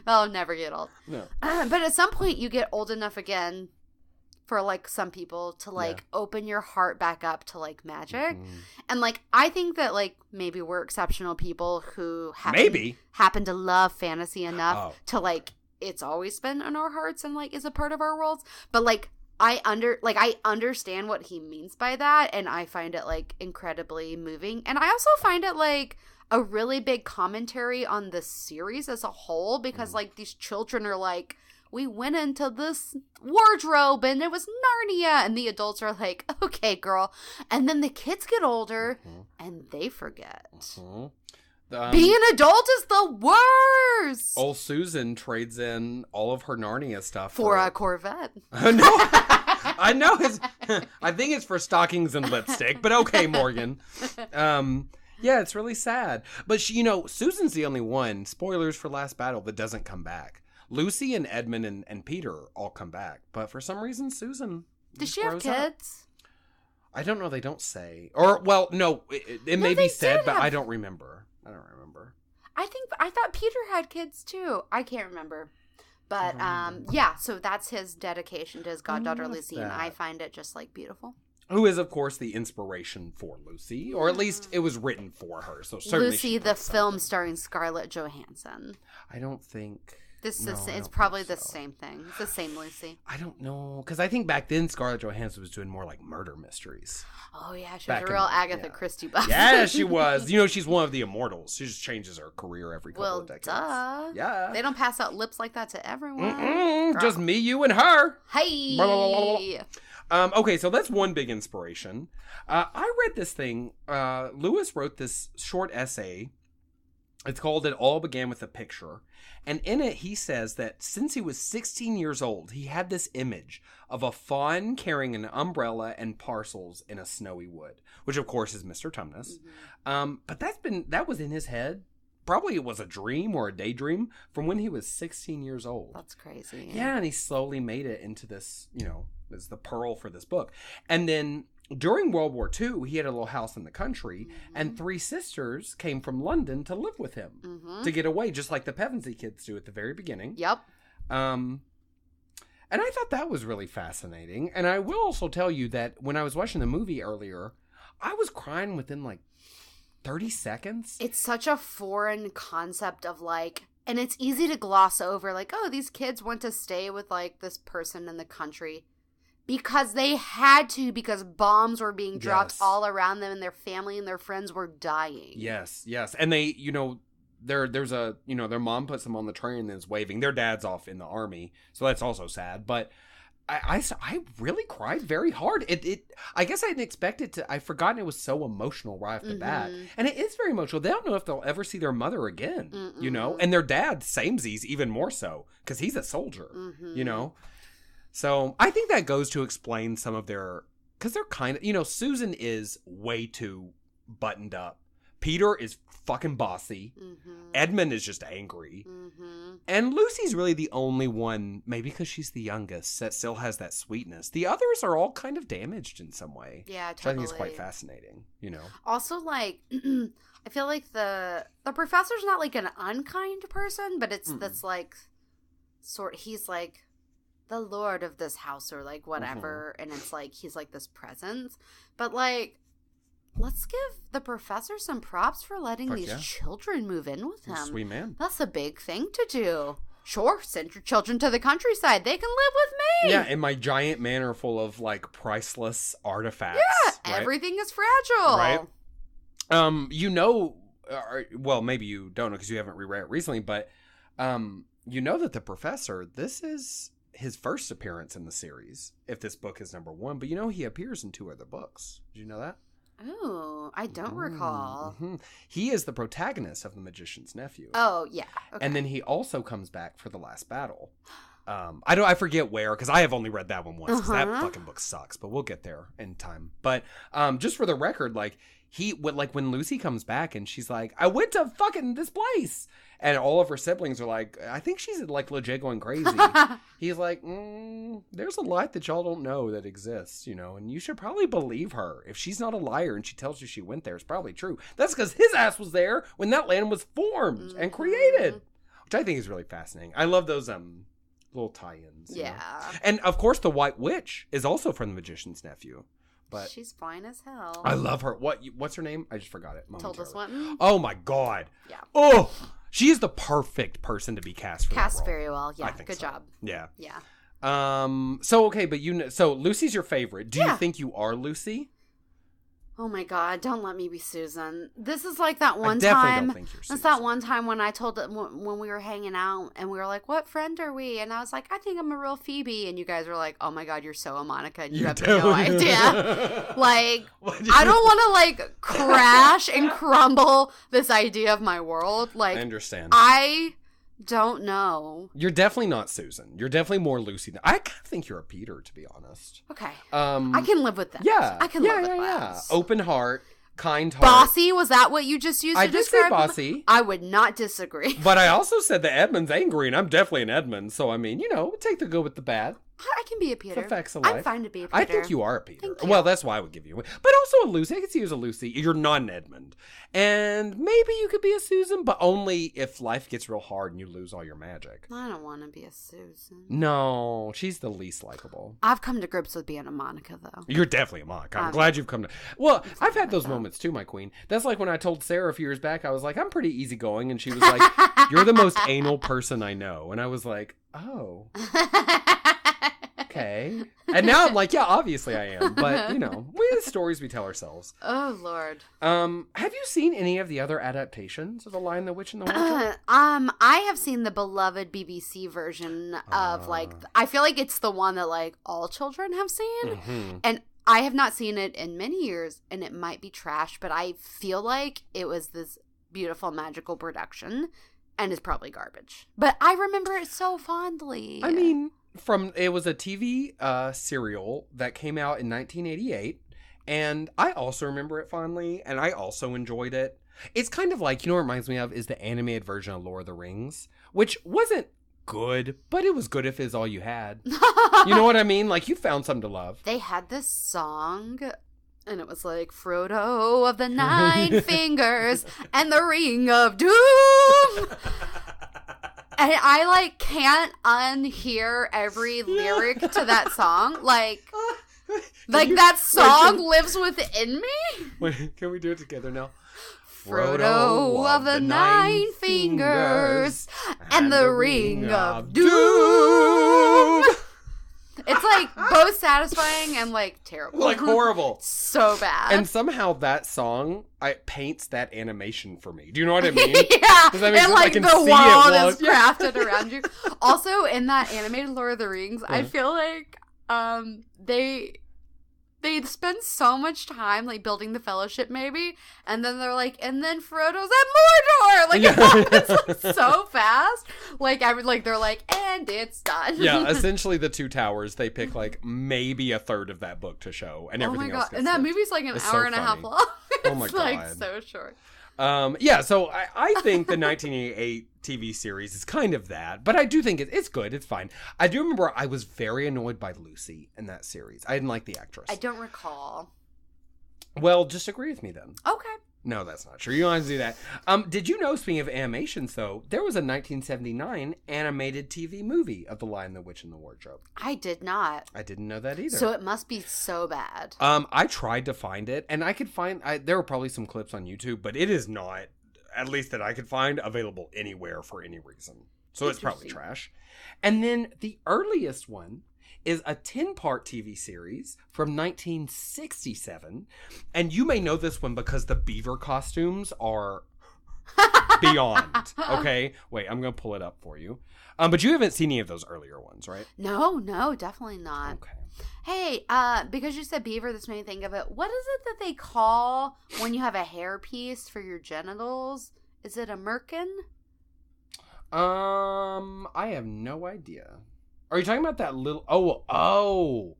Speaker 1: I'll never get old.
Speaker 2: No.
Speaker 1: But at some point you get old enough again for some people to open your heart back up to magic. And I think that maybe we're exceptional people who happen to love fantasy enough to it's always been in our hearts and is a part of our worlds. But I understand what he means by that, and I find it incredibly moving. And I also find it a really big commentary on the series as a whole, because these children are we went into this wardrobe and it was Narnia, and the adults are okay, girl. And then the kids get older and they forget. Being an adult is the worst.
Speaker 2: Old Susan trades in all of her Narnia stuff
Speaker 1: for a Corvette.
Speaker 2: No, I know I think it's for stockings and lipstick, but okay, Morgan. Yeah, it's really sad. But Susan's the only one, spoilers for Last Battle, that doesn't come back. Lucy and Edmund and Peter all come back, but for some reason Susan
Speaker 1: does she have kids?
Speaker 2: I don't know. They don't say. Or no, it may be said, but I don't remember.
Speaker 1: I thought Peter had kids too. I can't remember. But so that's his dedication to his goddaughter Lucy, and I find it just beautiful.
Speaker 2: Who is, of course, the inspiration for Lucy, or at least it was written for her. So certainly
Speaker 1: Lucy, the film starring Scarlett Johansson.
Speaker 2: I don't think.
Speaker 1: It's probably the same thing. It's the same Lucy.
Speaker 2: I don't know, because I think back then Scarlett Johansson was doing more murder mysteries.
Speaker 1: Oh yeah, she was a real Agatha Christie buff.
Speaker 2: Yeah, she was. She's one of the immortals. She just changes her career every couple of decades.
Speaker 1: Duh.
Speaker 2: Yeah.
Speaker 1: They don't pass out lips like that to everyone.
Speaker 2: Just me, you, and her.
Speaker 1: Hey.
Speaker 2: Blah, blah, blah, blah, blah. Okay, so that's one big inspiration. I read this thing. Lewis wrote this short essay It's called It All Began with a Picture. And in it, he says that since he was 16 years old, he had this image of a faun carrying an umbrella and parcels in a snowy wood, which of course is Mr. Tumnus. But that was in his head. Probably it was a dream or a daydream from when he was 16 years old.
Speaker 1: That's crazy.
Speaker 2: Yeah, and he slowly made it into this, as the pearl for this book. And then during World War II, he had a little house in the country, and 3 sisters came from London to live with him to get away, just like the Pevensey kids do at the very beginning.
Speaker 1: Yep.
Speaker 2: And I thought that was really fascinating. And I will also tell you that when I was watching the movie earlier, I was crying within like 30 seconds.
Speaker 1: It's such a foreign concept of like, and it's easy to gloss over like, oh, these kids went to stay with like this person in the country. Because they had to, because bombs were being dropped all around them and their family and their friends were dying.
Speaker 2: Yes. And they, there's a, their mom puts them on the train and is waving. Their dad's off in the army. So that's also sad. But I really cried very hard. I guess I didn't expect it to. I'd forgotten it was so emotional right off the bat. And it is very emotional. They don't know if they'll ever see their mother again, And their dad, samesies, even more so. Because he's a soldier, So I think that goes to explain some of their, because they're kind of, Susan is way too buttoned up. Peter is fucking bossy. Edmund is just angry. And Lucy's really the only one, maybe because she's the youngest, that still has that sweetness. The others are all kind of damaged in some way.
Speaker 1: Yeah, totally.
Speaker 2: Which I think is quite fascinating,
Speaker 1: Also, like, I feel like the professor's not like an unkind person, but it's that's like, he's like the lord of this house or like whatever, and it's like he's like this presence, but like let's give the professor some props for letting these children move in with him.
Speaker 2: Sweet man.
Speaker 1: That's a big thing to do. Sure, send your children to the countryside, they can live with me.
Speaker 2: Yeah, in my giant manor full of like priceless artifacts.
Speaker 1: Yeah, right? Everything is fragile,
Speaker 2: right? Well, maybe you don't know because you haven't reread it recently, but that the professor, this is his first appearance in the series, if this book is number 1. But he appears in 2 other books. Did you know that?
Speaker 1: Oh, I don't recall.
Speaker 2: He is the protagonist of The Magician's Nephew.
Speaker 1: Oh, yeah. Okay.
Speaker 2: And then he also comes back for The Last Battle. I forget where, because I have only read that one once, because that fucking book sucks, but we'll get there in time. But just for the record, like, when Lucy comes back and she's like, I went to fucking this place. And all of her siblings are like, I think she's like legit going crazy. He's like, there's a lot that y'all don't know that exists, and you should probably believe her. If she's not a liar and she tells you she went there, it's probably true. That's because his ass was there when that land was formed and created, which I think is really fascinating. I love those little tie-ins.
Speaker 1: Yeah.
Speaker 2: And of course, the White Witch is also from The Magician's Nephew. But
Speaker 1: she's fine as hell.
Speaker 2: I love her. What's her name? I just forgot it.
Speaker 1: Tilda Swinton.
Speaker 2: Oh my god.
Speaker 1: Yeah.
Speaker 2: Oh, she is the perfect person to be cast for that role.
Speaker 1: Cast very well. Yeah. Good job.
Speaker 2: Yeah.
Speaker 1: Yeah.
Speaker 2: So okay, but so Lucy's your favorite. Do you think you are Lucy?
Speaker 1: Oh my god, don't let me be Susan. This is like that one
Speaker 2: I definitely
Speaker 1: time.
Speaker 2: Don't think you're Susan.
Speaker 1: That's that one time when I told when we were hanging out and we were like, "What friend are we?" And I was like, "I think I'm a real Phoebe." And you guys were like, "Oh my god, you're so a Monica." And you have no idea. Like, I don't want to like crash and crumble this idea of my world. Like,
Speaker 2: I understand.
Speaker 1: I don't know.
Speaker 2: You're definitely not Susan. You're definitely more Lucy. I kind of think you're a Peter, to be honest.
Speaker 1: Okay. I can live with that.
Speaker 2: Yeah.
Speaker 1: I can live with that.
Speaker 2: Open heart, kind heart.
Speaker 1: Bossy, was that what you just used to describe?
Speaker 2: I did say bossy.
Speaker 1: I would not disagree.
Speaker 2: But I also said that Edmund's angry, and I'm definitely an Edmund. So, I mean, take the good with the bad.
Speaker 1: I can be a Peter.
Speaker 2: The facts of life.
Speaker 1: I'm fine to be a Peter.
Speaker 2: I think you are a Peter. Well, that's why I would give you. But also a Lucy. I can see you as a Lucy. You're not an Edmund. And maybe you could be a Susan, but only if life gets real hard and you lose all your magic.
Speaker 1: I don't want to be a Susan.
Speaker 2: No, she's the least likable.
Speaker 1: I've come to grips with being a Monica, though.
Speaker 2: You're definitely a Monica. I'm glad you've come to... Well, I've had those moments too, my queen. That's like when I told Sarah a few years back, I was like, I'm pretty easygoing. And she was like, you're the most anal person I know. And I was like, oh... Okay. And now I'm like, yeah, obviously I am. But, the stories we tell ourselves.
Speaker 1: Oh, Lord.
Speaker 2: Have you seen any of the other adaptations of The Lion, the Witch, and the Wardrobe?
Speaker 1: I have seen the beloved BBC version of, I feel like it's the one that, all children have seen.
Speaker 2: Mm-hmm.
Speaker 1: And I have not seen it in many years, and it might be trash, but I feel like it was this beautiful, magical production and is probably garbage. But I remember it so fondly.
Speaker 2: I mean, it was a TV serial that came out in 1988, and I also remember it fondly, and I also enjoyed it. It's kind of like, you know what it reminds me of is the animated version of Lord of the Rings, which wasn't good, but it was good if it's all you had. You know what I mean? Like, you found something to love.
Speaker 1: They had this song, and it was like, Frodo of the Nine Fingers and the Ring of Doom. And I, like, can't unhear every lyric to that song. Like that song lives within me.
Speaker 2: Wait, can we do it together now?
Speaker 1: Frodo of the Nine Fingers and the Ring of Doom. It's like both satisfying and like terrible.
Speaker 2: Like horrible.
Speaker 1: So bad.
Speaker 2: And somehow that song paints that animation for me. Do you know what I mean?
Speaker 1: Yeah.
Speaker 2: Does that make
Speaker 1: and
Speaker 2: sense?
Speaker 1: like
Speaker 2: I can
Speaker 1: the
Speaker 2: see
Speaker 1: wall
Speaker 2: it
Speaker 1: is crafted around you. Also, in that animated Lord of the Rings, I feel like they spend so much time like building the Fellowship, maybe, and then they're like, and then Frodo's at Mordor. Like it happens like, so fast. Like they're like, and it's done.
Speaker 2: Yeah, essentially the Two Towers. They pick like maybe a third of that book to show, and everything else.
Speaker 1: And that
Speaker 2: skipped.
Speaker 1: movie's like an
Speaker 2: It's
Speaker 1: hour
Speaker 2: so
Speaker 1: and a half
Speaker 2: funny.
Speaker 1: long.
Speaker 2: Oh my
Speaker 1: It's like
Speaker 2: God.
Speaker 1: so short.
Speaker 2: Yeah, so I think the 1988 TV series is kind of that, but I do think it's good. It's fine. I do remember I was very annoyed by Lucy in that series. I didn't like the actress.
Speaker 1: I don't recall.
Speaker 2: Well, just agree with me then.
Speaker 1: Okay.
Speaker 2: No, that's not true. You don't have to do that. Did you know, speaking of animations, though, there was a 1979 animated TV movie of The Lion, the Witch, and the Wardrobe?
Speaker 1: I did not.
Speaker 2: I didn't know that either.
Speaker 1: So it must be so bad.
Speaker 2: I tried to find it, and I could find... there were probably some clips on YouTube, but it is not, at least that I could find, available anywhere for any reason. So it's probably trash. And then the earliest one is a 10-part TV series from 1967. And you may know this one because the beaver costumes are beyond. Okay? Wait, I'm going to pull it up for you. But you haven't seen any of those earlier ones, right?
Speaker 1: No, definitely not.
Speaker 2: Okay.
Speaker 1: Hey, because you said beaver, this made me think of it. What is it that they call when you have a hairpiece for your genitals? Is it a merkin?
Speaker 2: I have no idea. Are you talking about that little... Oh.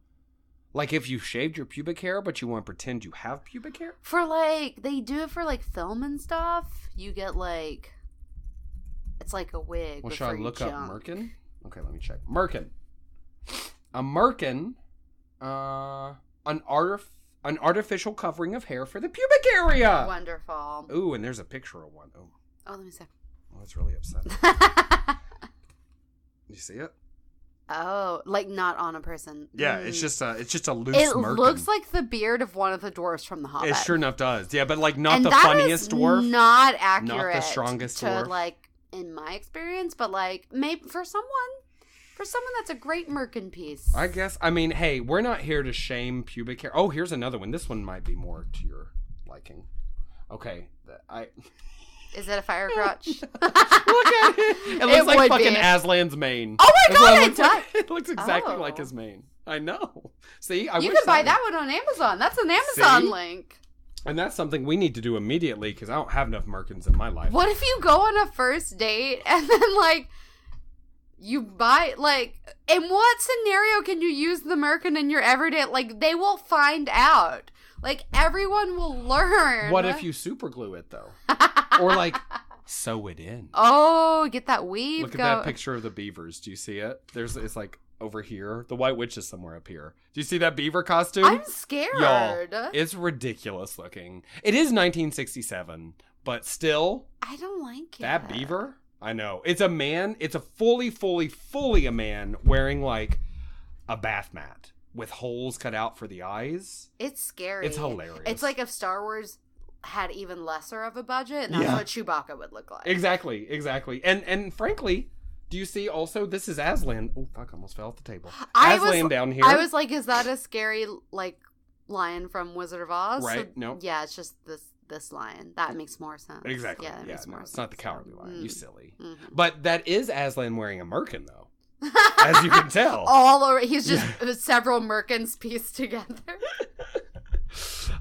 Speaker 2: Like if you shaved your pubic hair, but you want to pretend you have pubic hair?
Speaker 1: For like, they do it for like film and stuff. You get like, it's like a wig.
Speaker 2: Well, should I look up merkin? Okay, let me check. Merkin. A merkin, an artificial covering of hair for the pubic area.
Speaker 1: Wonderful.
Speaker 2: Ooh, and there's a picture of one. Oh,
Speaker 1: let me see.
Speaker 2: Oh, that's really upsetting. You see it?
Speaker 1: Oh, like not on a person.
Speaker 2: Yeah, it's just a loose
Speaker 1: It
Speaker 2: merkin.
Speaker 1: looks like the beard of one of the dwarves from The Hobbit.
Speaker 2: It sure enough does. Yeah, but like not
Speaker 1: and
Speaker 2: the funniest dwarf.
Speaker 1: Not accurate.
Speaker 2: Not the strongest
Speaker 1: to,
Speaker 2: dwarf.
Speaker 1: Like in my experience, but like maybe for someone that's a great merkin piece.
Speaker 2: I guess. I mean, hey, we're not here to shame pubic hair. Oh, here's another one. This one might be more to your liking. Okay,
Speaker 1: Is it a fire crotch?
Speaker 2: Look at it. It looks like fucking Aslan's mane.
Speaker 1: Oh my God, it does.
Speaker 2: It looks exactly like his mane. I know. See,
Speaker 1: you can buy that one on Amazon. That's an Amazon link.
Speaker 2: And that's something we need to do immediately because I don't have enough merkins in my life.
Speaker 1: What if you go on a first date and then like you buy like in what scenario can you use the merkin in your everyday? Like they will find out. Like everyone will learn.
Speaker 2: What if you super glue it though? Or like sew it in?
Speaker 1: Oh, get that weave.
Speaker 2: Look at that picture of the beavers. Do you see it? It's like over here. The White Witch is somewhere up here. Do you see that beaver costume?
Speaker 1: I'm scared.
Speaker 2: Y'all, it's ridiculous looking. It is 1967, but still.
Speaker 1: I don't like it.
Speaker 2: That beaver? I know. It's a man. It's a fully a man wearing like a bath mat with holes cut out for the eyes.
Speaker 1: It's scary.
Speaker 2: It's hilarious.
Speaker 1: It's like if Star Wars had even lesser of a budget, and that's what Chewbacca would look like.
Speaker 2: Exactly. And frankly, do you see also, this is Aslan. Oh, fuck, I almost fell off the table. Aslan down here.
Speaker 1: I was like, is that a scary, like, lion from Wizard of Oz?
Speaker 2: Right,
Speaker 1: So,
Speaker 2: no.
Speaker 1: Yeah, it's just this lion. That makes more sense.
Speaker 2: Exactly.
Speaker 1: Yeah, that makes more sense.
Speaker 2: It's not the cowardly lion. You silly.
Speaker 1: Mm-hmm.
Speaker 2: But that is Aslan wearing a merkin, though. As you can tell.
Speaker 1: All over. He's just several merkins pieced together.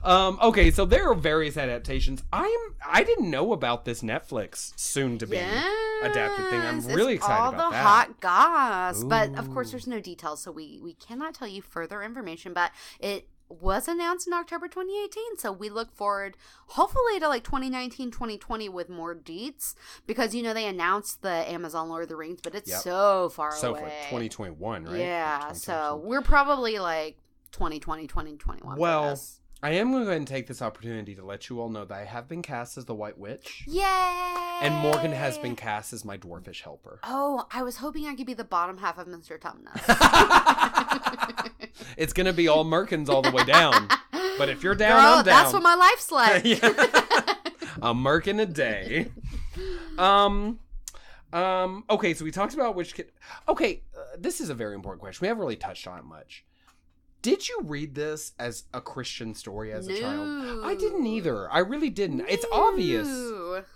Speaker 2: Okay, so there are various adaptations. I didn't know about this Netflix soon-to-be adapted thing. I'm really excited about that.
Speaker 1: All the hot goss. Ooh. But, of course, there's no details, so we cannot tell you further information. But it was announced in October 2018, so we look forward, hopefully, to, like, 2019, 2020 with more deets. Because, you know, they announced the Amazon Lord of the Rings, but it's so far away.
Speaker 2: So for 2021, right?
Speaker 1: Yeah, so we're probably, like, 2020, 2021.
Speaker 2: Well, I am going to go ahead and take this opportunity to let you all know that I have been cast as the White Witch.
Speaker 1: Yay!
Speaker 2: And Morgan has been cast as my dwarfish helper.
Speaker 1: Oh, I was hoping I could be the bottom half of Mr. Tumnus.
Speaker 2: It's going to be all Merkins all the way down. But if you're down,
Speaker 1: Girl,
Speaker 2: I'm down.
Speaker 1: That's what my life's like.
Speaker 2: A Merkin a day. Okay, so we talked about which kid. Okay, this is a very important question. We haven't really touched on it much. Did you read this as a Christian story as a child? I didn't either. I really didn't. It's obvious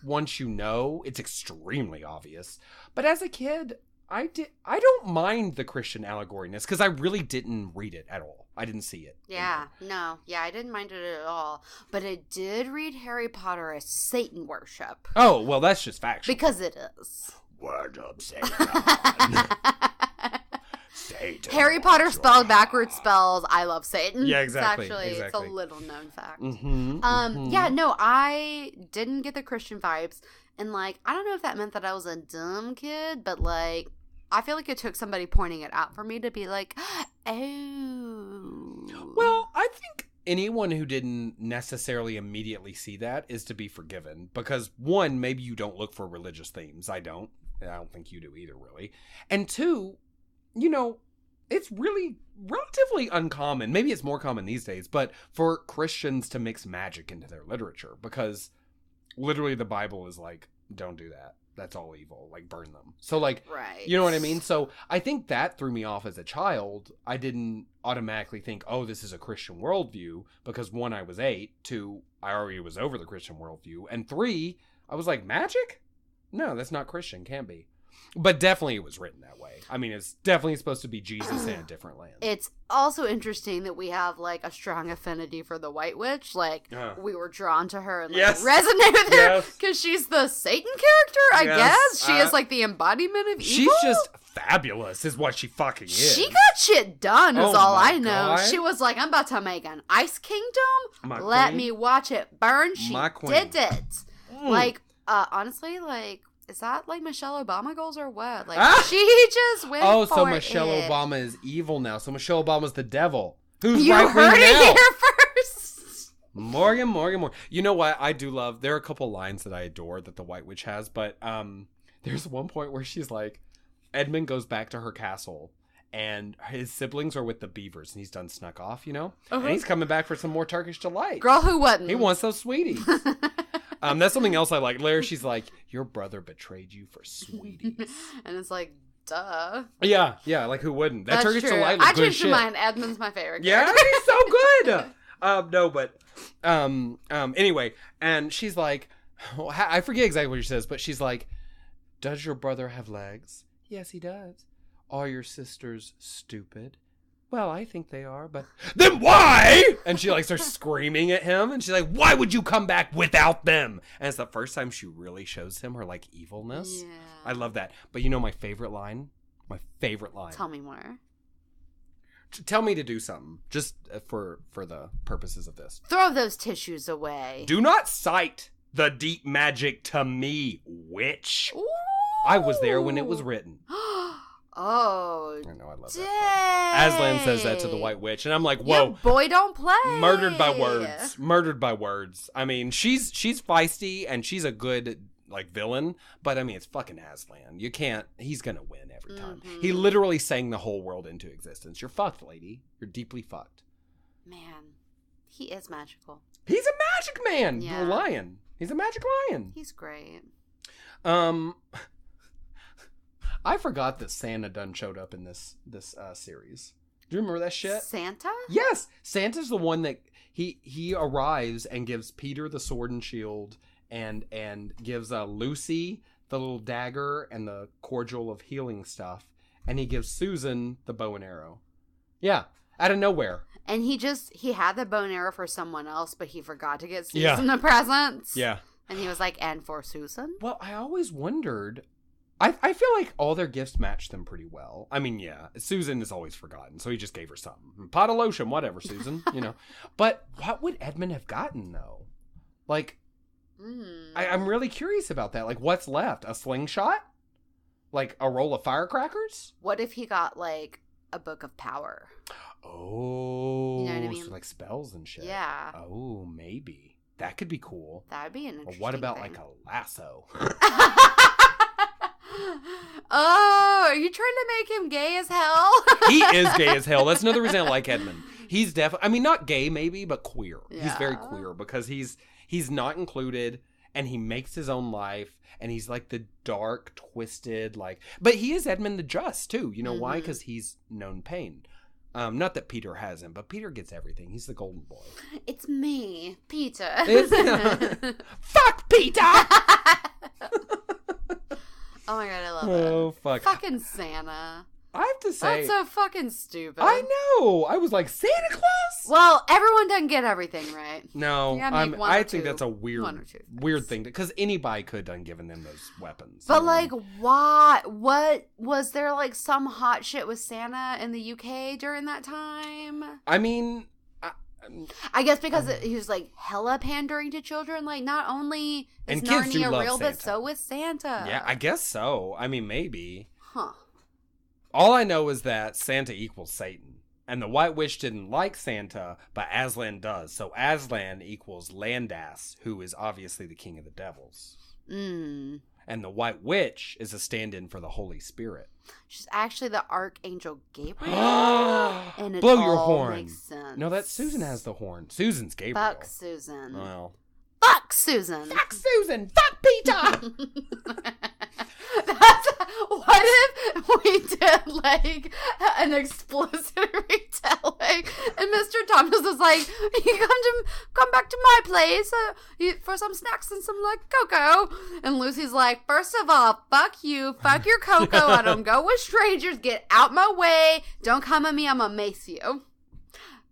Speaker 2: once you know. It's extremely obvious. But as a kid, I don't mind the Christian allegoriness because I really didn't read it at all. I didn't see it.
Speaker 1: Yeah, no. Yeah, I didn't mind it at all. But I did read Harry Potter as Satan worship.
Speaker 2: Oh, well, that's just factual.
Speaker 1: Because it is.
Speaker 2: Word of Satan. Satan.
Speaker 1: Harry Potter spelled backwards spells I love Satan.
Speaker 2: Yeah, exactly.
Speaker 1: It's a little known fact.
Speaker 2: Mm-hmm,
Speaker 1: Yeah, no, I didn't get the Christian vibes. And, like, I don't know if that meant that I was a dumb kid, but, like, I feel like it took somebody pointing it out for me to be like, oh.
Speaker 2: Well, I think anyone who didn't necessarily immediately see that is to be forgiven. Because, one, maybe you don't look for religious themes. I don't think you do either, really. And two, you know, it's really relatively uncommon. Maybe it's more common these days, but for Christians to mix magic into their literature because literally the Bible is like, don't do that. That's all evil. Like, burn them. So, like,
Speaker 1: right.
Speaker 2: You know what I mean? So I think that threw me off as a child. I didn't automatically think, oh, this is a Christian worldview because one, I was 8, 2, I already was over the Christian worldview, and 3, I was like, magic? No, that's not Christian. Can't be. But definitely it was written that way. I mean, it's definitely supposed to be Jesus in a different land.
Speaker 1: It's also interesting that we have, like, a strong affinity for the White Witch. Like, we were drawn to her and, like, resonate with her because she's the Satan character, I guess. She is, like, the embodiment of evil.
Speaker 2: She's just fabulous is what she fucking is.
Speaker 1: She got shit done is all I know. God. She was like, I'm about to make an ice kingdom. Let me watch it burn. She did it. Like, honestly, like, is that, like, Michelle Obama goals or what? Like, she just went for
Speaker 2: so Michelle Obama is evil now. So Michelle Obama's the devil. Who's
Speaker 1: you
Speaker 2: right
Speaker 1: heard it
Speaker 2: now?
Speaker 1: Here first.
Speaker 2: Morgan. You know what? I do love, there are a couple lines that I adore that the White Witch has, but there's one point where she's like, Edmund goes back to her castle, and his siblings are with the beavers, and he's done snuck off, you know? And he's coming back for some more Turkish delight.
Speaker 1: Girl, who wouldn't?
Speaker 2: He wants those sweeties. That's something else I like. Later, she's like, your brother betrayed you for sweeties.
Speaker 1: And it's like, duh.
Speaker 2: Yeah, like, who wouldn't? That
Speaker 1: That's
Speaker 2: Turkish
Speaker 1: true.
Speaker 2: delight
Speaker 1: I
Speaker 2: was good
Speaker 1: changed
Speaker 2: shit.
Speaker 1: mine. Edmund's my favorite
Speaker 2: Yeah,
Speaker 1: character.
Speaker 2: he's so good. No, but, anyway, and she's like, I forget exactly what she says, but she's like, does your brother have legs? Yes, he does. Are your sisters stupid? Well, I think they are, but then why? And she, like, starts screaming at him, and she's like, why would you come back without them? And it's the first time she really shows him her, like, evilness.
Speaker 1: Yeah.
Speaker 2: I love that. But you know my favorite line? My favorite line.
Speaker 1: Tell me more.
Speaker 2: Tell me to do something, just for the purposes of this.
Speaker 1: Throw those tissues away.
Speaker 2: Do not cite the deep magic to me, witch.
Speaker 1: Ooh.
Speaker 2: I was there when it was written.
Speaker 1: Oh,
Speaker 2: I know, I love
Speaker 1: dang.
Speaker 2: that. Aslan says that to the White Witch, and I'm like, whoa.
Speaker 1: Yeah, boy, don't play.
Speaker 2: Murdered by words. I mean, she's feisty, and she's a good, like, villain, but, I mean, it's fucking Aslan. You can't, he's gonna win every time.
Speaker 1: Mm-hmm.
Speaker 2: He literally sang the whole world into existence. You're fucked, lady. You're deeply fucked.
Speaker 1: Man, he is magical.
Speaker 2: He's a magic man.
Speaker 1: Yeah.
Speaker 2: A lion. He's a magic lion.
Speaker 1: He's great.
Speaker 2: I forgot that Santa done showed up in this series. Do you remember that shit?
Speaker 1: Santa?
Speaker 2: Yes, Santa's the one that he arrives and gives Peter the sword and shield, and gives Lucy the little dagger and the cordial of healing stuff, and he gives Susan the bow and arrow. Yeah, Out of nowhere.
Speaker 1: And he had the bow and arrow for someone else, but he forgot to get Susan the presents.
Speaker 2: Yeah.
Speaker 1: And he was like, and for Susan?
Speaker 2: Well, I always wondered. I feel like all their gifts match them pretty well. I mean, yeah, Susan is always forgotten, so he just gave her something. Pot of lotion, whatever, Susan, you know. But what would Edmund have gotten, though? Like, I'm really curious about that. Like, what's left? A slingshot? Like, a roll of firecrackers?
Speaker 1: What if he got, like, a book of power?
Speaker 2: Oh.
Speaker 1: You know what I mean?
Speaker 2: So, like, spells and shit.
Speaker 1: Yeah.
Speaker 2: Oh, maybe. That could be cool.
Speaker 1: That would be an interesting
Speaker 2: Or what about,
Speaker 1: thing.
Speaker 2: like, a lasso?
Speaker 1: Oh, are you trying to make him gay as hell?
Speaker 2: He is gay as hell. That's another reason I like Edmund. He's definitely, I mean, not gay maybe, but queer. Yeah. He's very queer because he's not included and he makes his own life and he's like the dark, twisted, like, but he is Edmund the Just too. You know why? Because he's known pain. Not that Peter hasn't, but Peter gets everything. He's the golden boy.
Speaker 1: It's me, Peter.
Speaker 2: Fuck Peter!
Speaker 1: Oh my god, I love it.
Speaker 2: Oh, fuck.
Speaker 1: Fucking Santa.
Speaker 2: I have to say.
Speaker 1: That's so fucking stupid.
Speaker 2: I know. I was like, Santa Claus?
Speaker 1: Well, everyone doesn't get everything right.
Speaker 2: No, I think that's a weird thing. Because anybody could have given them those weapons.
Speaker 1: But, like, why? What? Was there, like, some hot shit with Santa in the UK during that time?
Speaker 2: I mean...
Speaker 1: I guess because he was, like, hella pandering to children. Like, not only is Narnia real, but so is Santa.
Speaker 2: Yeah, I guess so. I mean, maybe.
Speaker 1: Huh.
Speaker 2: All I know is that Santa equals Satan. And the White Witch didn't like Santa, but Aslan does. So Aslan equals Landas, who is obviously the king of the devils. And the White Witch is a stand-in for the Holy Spirit.
Speaker 1: She's actually the Archangel Gabriel. And it
Speaker 2: Blow your
Speaker 1: all
Speaker 2: horn.
Speaker 1: Makes sense.
Speaker 2: No, that Susan has the horn. Susan's Gabriel.
Speaker 1: Fuck Susan.
Speaker 2: Well.
Speaker 1: Fuck Susan.
Speaker 2: Fuck Susan. Fuck Peter.
Speaker 1: What if we did like an explicit retelling and Mr. Tumnus was like, you come back to my place for some snacks and some like cocoa, and Lucy's like, first of all, fuck you, fuck your cocoa, I don't go with strangers, get out my way, don't come at me, I'm gonna mace you.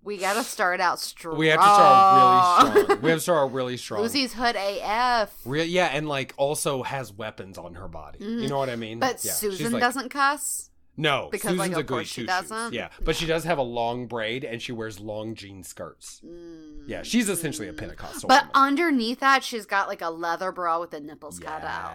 Speaker 1: We gotta start out strong.
Speaker 2: We have to start really strong. We have to start really strong.
Speaker 1: Lucy's hood AF.
Speaker 2: Yeah, and like also has weapons on her body. You know what I mean?
Speaker 1: But
Speaker 2: yeah,
Speaker 1: Susan doesn't cuss?
Speaker 2: No,
Speaker 1: because
Speaker 2: Susan's
Speaker 1: like,
Speaker 2: a goody
Speaker 1: she doesn't.
Speaker 2: Yeah, but she does have a long braid and she wears long jean skirts. Yeah, she's essentially a Pentecostal
Speaker 1: But
Speaker 2: woman.
Speaker 1: underneath that, she's got like a leather bra with the nipples cut out.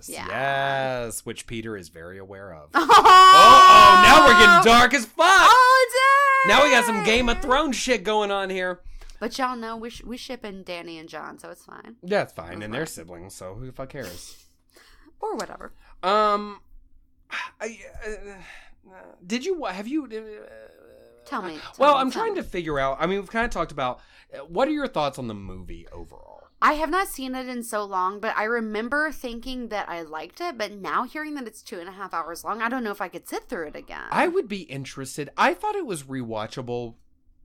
Speaker 2: Yes, which Peter is very aware of.
Speaker 1: Oh,
Speaker 2: now we're getting dark as fuck.
Speaker 1: Oh, dang.
Speaker 2: Now we got some Game of Thrones shit going on here.
Speaker 1: But y'all know we shipping Danny and John, so it's fine.
Speaker 2: Yeah, it's fine, and they're siblings, so who the fuck cares?
Speaker 1: Or whatever.
Speaker 2: Did you have you?
Speaker 1: Tell me.
Speaker 2: I'm trying to figure out. I mean, we've kind of talked about. What are your thoughts on the movie overall?
Speaker 1: I have not seen it in so long, but I remember thinking that I liked it. But now hearing that it's 2.5 hours long, I don't know if I could sit through it again.
Speaker 2: I would be interested. I thought it was rewatchable,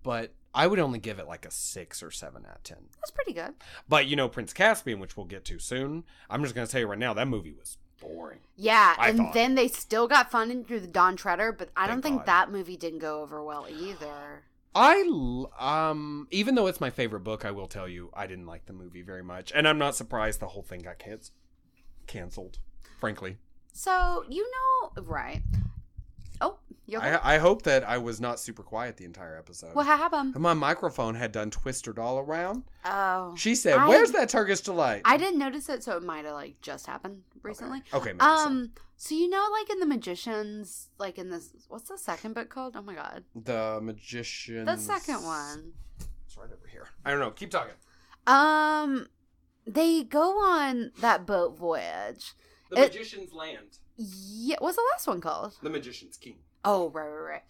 Speaker 2: but I would only give it like a 6 or 7 out of 10.
Speaker 1: That's pretty good.
Speaker 2: But you know, Prince Caspian, which we'll get to soon. I'm just gonna tell you right now, that movie was boring.
Speaker 1: Yeah, and then they still got funded through the Don Treader, but I don't think that movie didn't go over well either.
Speaker 2: Even though it's my favorite book, I will tell you, I didn't like the movie very much. And I'm not surprised the whole thing got canceled, frankly.
Speaker 1: So, right. Oh, you okay?
Speaker 2: I hope that I was not super quiet the entire episode.
Speaker 1: What happened?
Speaker 2: My microphone had done twist her doll around.
Speaker 1: Oh.
Speaker 2: She said, where's that Turkish delight?
Speaker 1: I didn't notice it, so it might have, like, just happened recently.
Speaker 2: Okay, maybe so.
Speaker 1: So, like, in The Magicians, like, in this, what's the second book called? Oh, my God.
Speaker 2: The Magicians.
Speaker 1: The second one.
Speaker 2: It's right over here. I don't know. Keep talking.
Speaker 1: They go on that boat voyage.
Speaker 2: The Magician's Land.
Speaker 1: Yeah, what's the last one called?
Speaker 2: The Magician's King.
Speaker 1: Oh, right.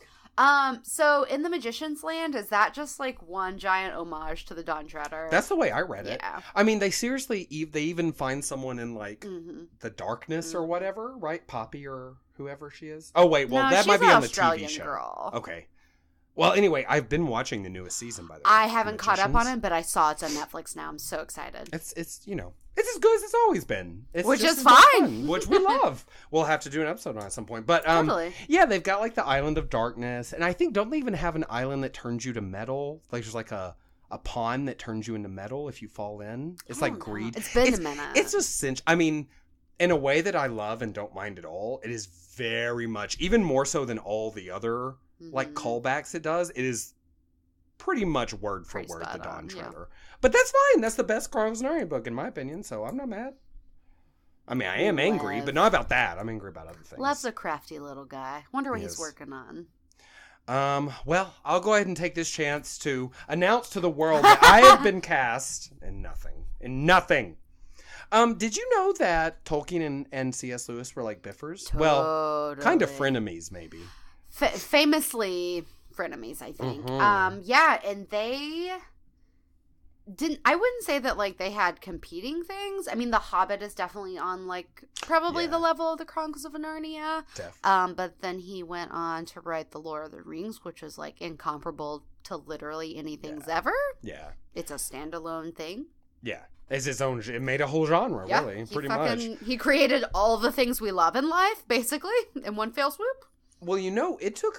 Speaker 1: So in The Magician's Land, is that just like one giant homage to the Don Treader?
Speaker 2: That's the way I read it.
Speaker 1: Yeah.
Speaker 2: I mean, they even find someone in like the darkness or whatever, right? Poppy or whoever she is. Oh wait, well that might be on the TV show.
Speaker 1: Girl.
Speaker 2: Okay. Well, anyway, I've been watching the newest season, by the way.
Speaker 1: I haven't caught up on it, but I saw it's on Netflix now. I'm so excited.
Speaker 2: It's It's as good as it's always been. It's
Speaker 1: which
Speaker 2: just
Speaker 1: is
Speaker 2: as much
Speaker 1: fine.
Speaker 2: fun, which we love. We'll have to do an episode on it at some point. But
Speaker 1: Totally.
Speaker 2: yeah, they've got like the Island of Darkness, and I think don't they even have an island that turns you to metal? Like there's like a pond that turns you into metal if you fall in. It's like greed.
Speaker 1: It's been a minute.
Speaker 2: It's a cinch. I mean, in a way that I love and don't mind at all. It is very much, even more so than all the other like callbacks it does. It is pretty much word for word the Dawn Treader. But that's fine. That's the best Chronicles of Narnia book in my opinion, so I'm not mad. I mean, I am angry, but not about that. I'm angry about other things.
Speaker 1: Lev's a crafty little guy. Wonder what he's working on.
Speaker 2: Well, I'll go ahead and take this chance to announce to the world that I have been cast in nothing. Did you know that Tolkien and C.S. Lewis were like biffers?
Speaker 1: Totally.
Speaker 2: Well, kind of frenemies, maybe.
Speaker 1: Famously frenemies, I think. Yeah, and they didn't. I wouldn't say that like they had competing things. I mean, The Hobbit is definitely on like probably the level of the Chronicles of Narnia.
Speaker 2: Definitely.
Speaker 1: But then he went on to write The Lord of the Rings, which was like incomparable to literally anything's ever. Yeah, it's a standalone thing.
Speaker 2: Yeah. It's its own. It made a whole genre, really, pretty much.
Speaker 1: He created all the things we love in life, basically, in one fell swoop.
Speaker 2: Well, you know, it took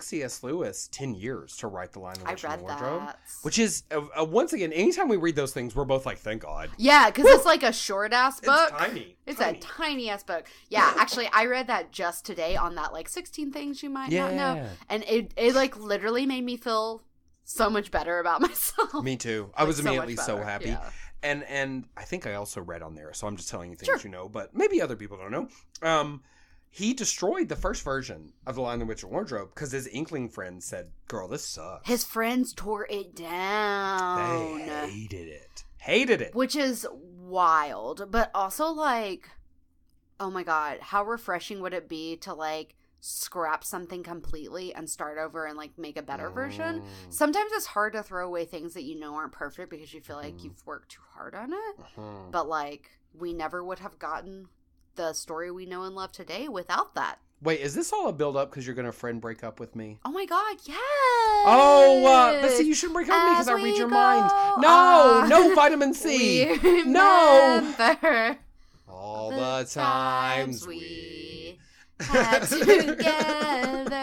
Speaker 2: C.S. Lewis 10 years to write The Lion, the Witch, and the Wardrobe. That. Which is, once again, anytime we read those things, we're both like, thank God.
Speaker 1: Yeah, because it's like a short-ass book.
Speaker 2: It's tiny.
Speaker 1: It's a tiny-ass book. Yeah, actually, I read that just today on that, like, 16 things you might not know. And it like, literally made me feel so much better about myself.
Speaker 2: Me too. I was immediately so happy. Yeah. And I think I also read on there, so I'm just telling you things you know, but maybe other people don't know. He destroyed the first version of The Lion, the Witch, and the Wardrobe because his Inkling friends said, girl, this sucks.
Speaker 1: His friends tore it down.
Speaker 2: They hated it.
Speaker 1: Which is wild, but also like, oh my God, how refreshing would it be to like scrap something completely and start over and like make a better version. Sometimes it's hard to throw away things that you know aren't perfect because you feel like you've worked too hard on it. But like we never would have gotten the story we know and love today without that.
Speaker 2: Wait, is this all a build up because you're gonna friend break up with me?
Speaker 1: Oh my God, yes.
Speaker 2: Oh, but see, you shouldn't break up with me because I read your mind. No vitamin C.
Speaker 1: No.
Speaker 2: All the times we
Speaker 1: had together.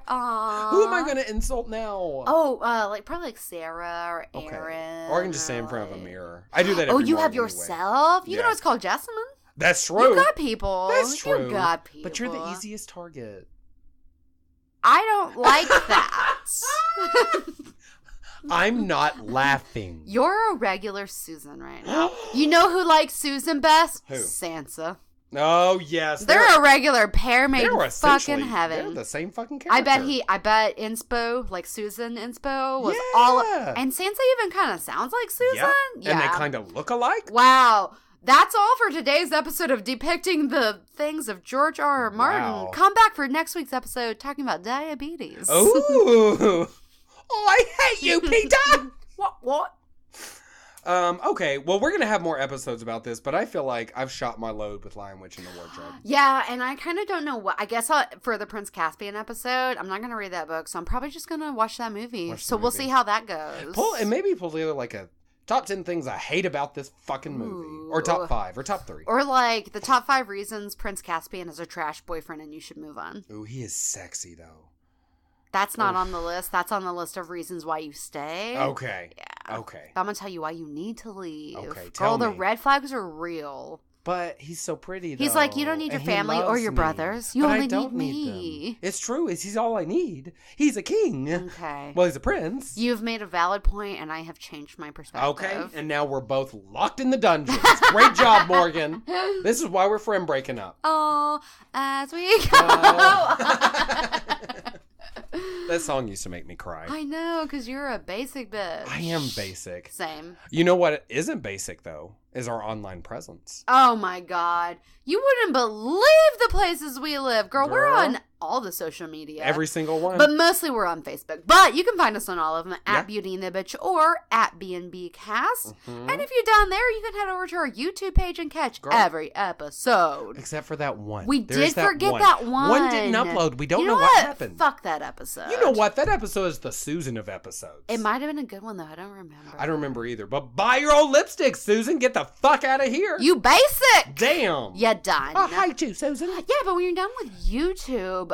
Speaker 1: Aww.
Speaker 2: Who am I going to insult now?
Speaker 1: Oh, like probably like Sarah or Aaron.
Speaker 2: Or I can just stand in front of a mirror. I do that every morning.
Speaker 1: You have yourself? You can always call Jessamine.
Speaker 2: That's true.
Speaker 1: You got people.
Speaker 2: That's true.
Speaker 1: You got people.
Speaker 2: But you're the easiest target.
Speaker 1: I don't like that.
Speaker 2: I'm not laughing.
Speaker 1: You're a regular Susan right now. You know who likes Susan best?
Speaker 2: Who?
Speaker 1: Sansa.
Speaker 2: Oh, yes.
Speaker 1: They're a regular pair made in fucking heaven.
Speaker 2: They're the same fucking character.
Speaker 1: I bet Inspo, like Susan Inspo, was all... And Sansa even kind of sounds like Susan?
Speaker 2: Yeah. And they kind of look alike?
Speaker 1: Wow. That's all for today's episode of Depicting the Things of J.R.R. Martin.
Speaker 2: Wow.
Speaker 1: Come back for next week's episode talking about diabetes.
Speaker 2: Ooh. Oh, I hate you, Peter!
Speaker 1: What?
Speaker 2: Okay, well, we're going to have more episodes about this, but I feel like I've shot my load with Lion, Witch, and the Wardrobe.
Speaker 1: Yeah, and I kind of don't know what... I guess for the Prince Caspian episode, I'm not going to read that book, so I'm probably just going to watch that movie. We'll see how that goes.
Speaker 2: Maybe pull together like a top 10 things I hate about this fucking movie. Ooh. Or top 5, or top 3.
Speaker 1: Or like the top 5 reasons Prince Caspian is a trash boyfriend and you should move on.
Speaker 2: Ooh, he is sexy, though.
Speaker 1: That's not on the list. That's on the list of reasons why you stay.
Speaker 2: Okay.
Speaker 1: Yeah.
Speaker 2: Okay.
Speaker 1: I'm going to tell you why you need to leave.
Speaker 2: Okay,
Speaker 1: tell me. The red flags are real.
Speaker 2: But he's so pretty, though.
Speaker 1: He's like, you don't need your family or your brothers. You only need me.
Speaker 2: It's true. He's all I need. He's a king.
Speaker 1: Okay.
Speaker 2: Well, he's a prince.
Speaker 1: You've made a valid point, and I have changed my perspective.
Speaker 2: Okay. And now we're both locked in the dungeons. Great job, Morgan. This is why we're friend breaking up.
Speaker 1: Oh, as we go.
Speaker 2: That song used to make me cry.
Speaker 1: I know, because you're a basic bitch.
Speaker 2: I am basic.
Speaker 1: Same.
Speaker 2: You know what isn't basic, though, is our online presence.
Speaker 1: Oh, my God. You wouldn't believe the places we live. Girl, we're on all the social media.
Speaker 2: Every single one.
Speaker 1: But mostly we're on Facebook. But you can find us on all of them at Beauty and the Bitch or at B&B Cast. And if you're down there, you can head over to our YouTube page and catch every episode.
Speaker 2: Except for that one.
Speaker 1: We did forget that one.
Speaker 2: One didn't upload. We don't know what happened.
Speaker 1: Fuck that episode.
Speaker 2: You know what? That episode is the Susan of episodes.
Speaker 1: It might have been a good one, though. I don't remember.
Speaker 2: I don't remember either. But buy your old lipstick, Susan. Get the fuck out of here.
Speaker 1: You basic.
Speaker 2: Damn.
Speaker 1: You done.
Speaker 2: I hate you, Susan.
Speaker 1: Yeah, but when you're done with YouTube,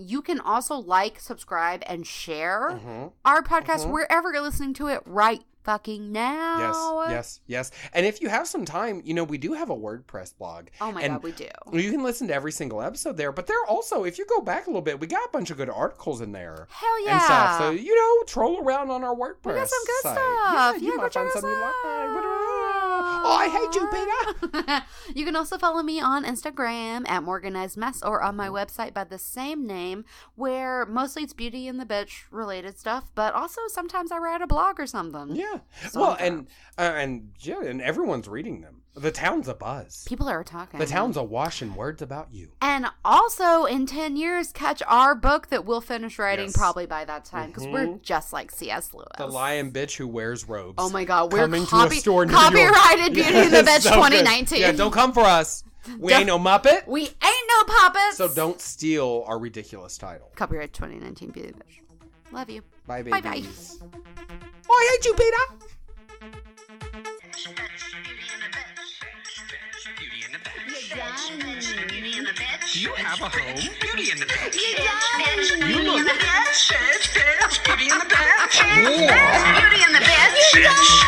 Speaker 1: you can also like, subscribe, and share our podcast wherever you're listening to it right fucking now.
Speaker 2: Yes. And if you have some time, we do have a WordPress blog.
Speaker 1: Oh my God, we do.
Speaker 2: You can listen to every single episode there. But there also, if you go back a little bit, we got a bunch of good articles in there.
Speaker 1: Hell yeah.
Speaker 2: And stuff. So, troll around on our WordPress
Speaker 1: We got some good
Speaker 2: site.
Speaker 1: stuff.
Speaker 2: You might find something you like. Oh, I hate you, Peter.
Speaker 1: You can also follow me on Instagram at Morganized Mess or on my website by the same name, where mostly it's Beauty and the Bitch related stuff, but also sometimes I write a blog or something.
Speaker 2: Yeah. Well, and everyone's reading them. The town's abuzz.
Speaker 1: People are talking.
Speaker 2: The town's awash in words about you.
Speaker 1: And also, in 10 years, catch our book that we'll finish writing probably by that time, because we're just like C.S. Lewis.
Speaker 2: The lion bitch who wears robes.
Speaker 1: Oh my God, we're
Speaker 2: coming to a store in New
Speaker 1: copyrighted
Speaker 2: York.
Speaker 1: Beauty and the Bitch
Speaker 2: so
Speaker 1: 2019.
Speaker 2: Good. Yeah, don't come for us. We ain't no Muppet.
Speaker 1: We ain't no puppets.
Speaker 2: So don't steal our ridiculous title.
Speaker 1: Copyright 2019 Beauty and the Bitch. Love you.
Speaker 2: Bye, babies.
Speaker 1: Bye.
Speaker 2: Oh, I hate you, Peter.
Speaker 3: Do you have a home? Beauty and the Bitch. You look. Beauty and the Bitch. Beauty and the Bitch. Beauty and the Bitch.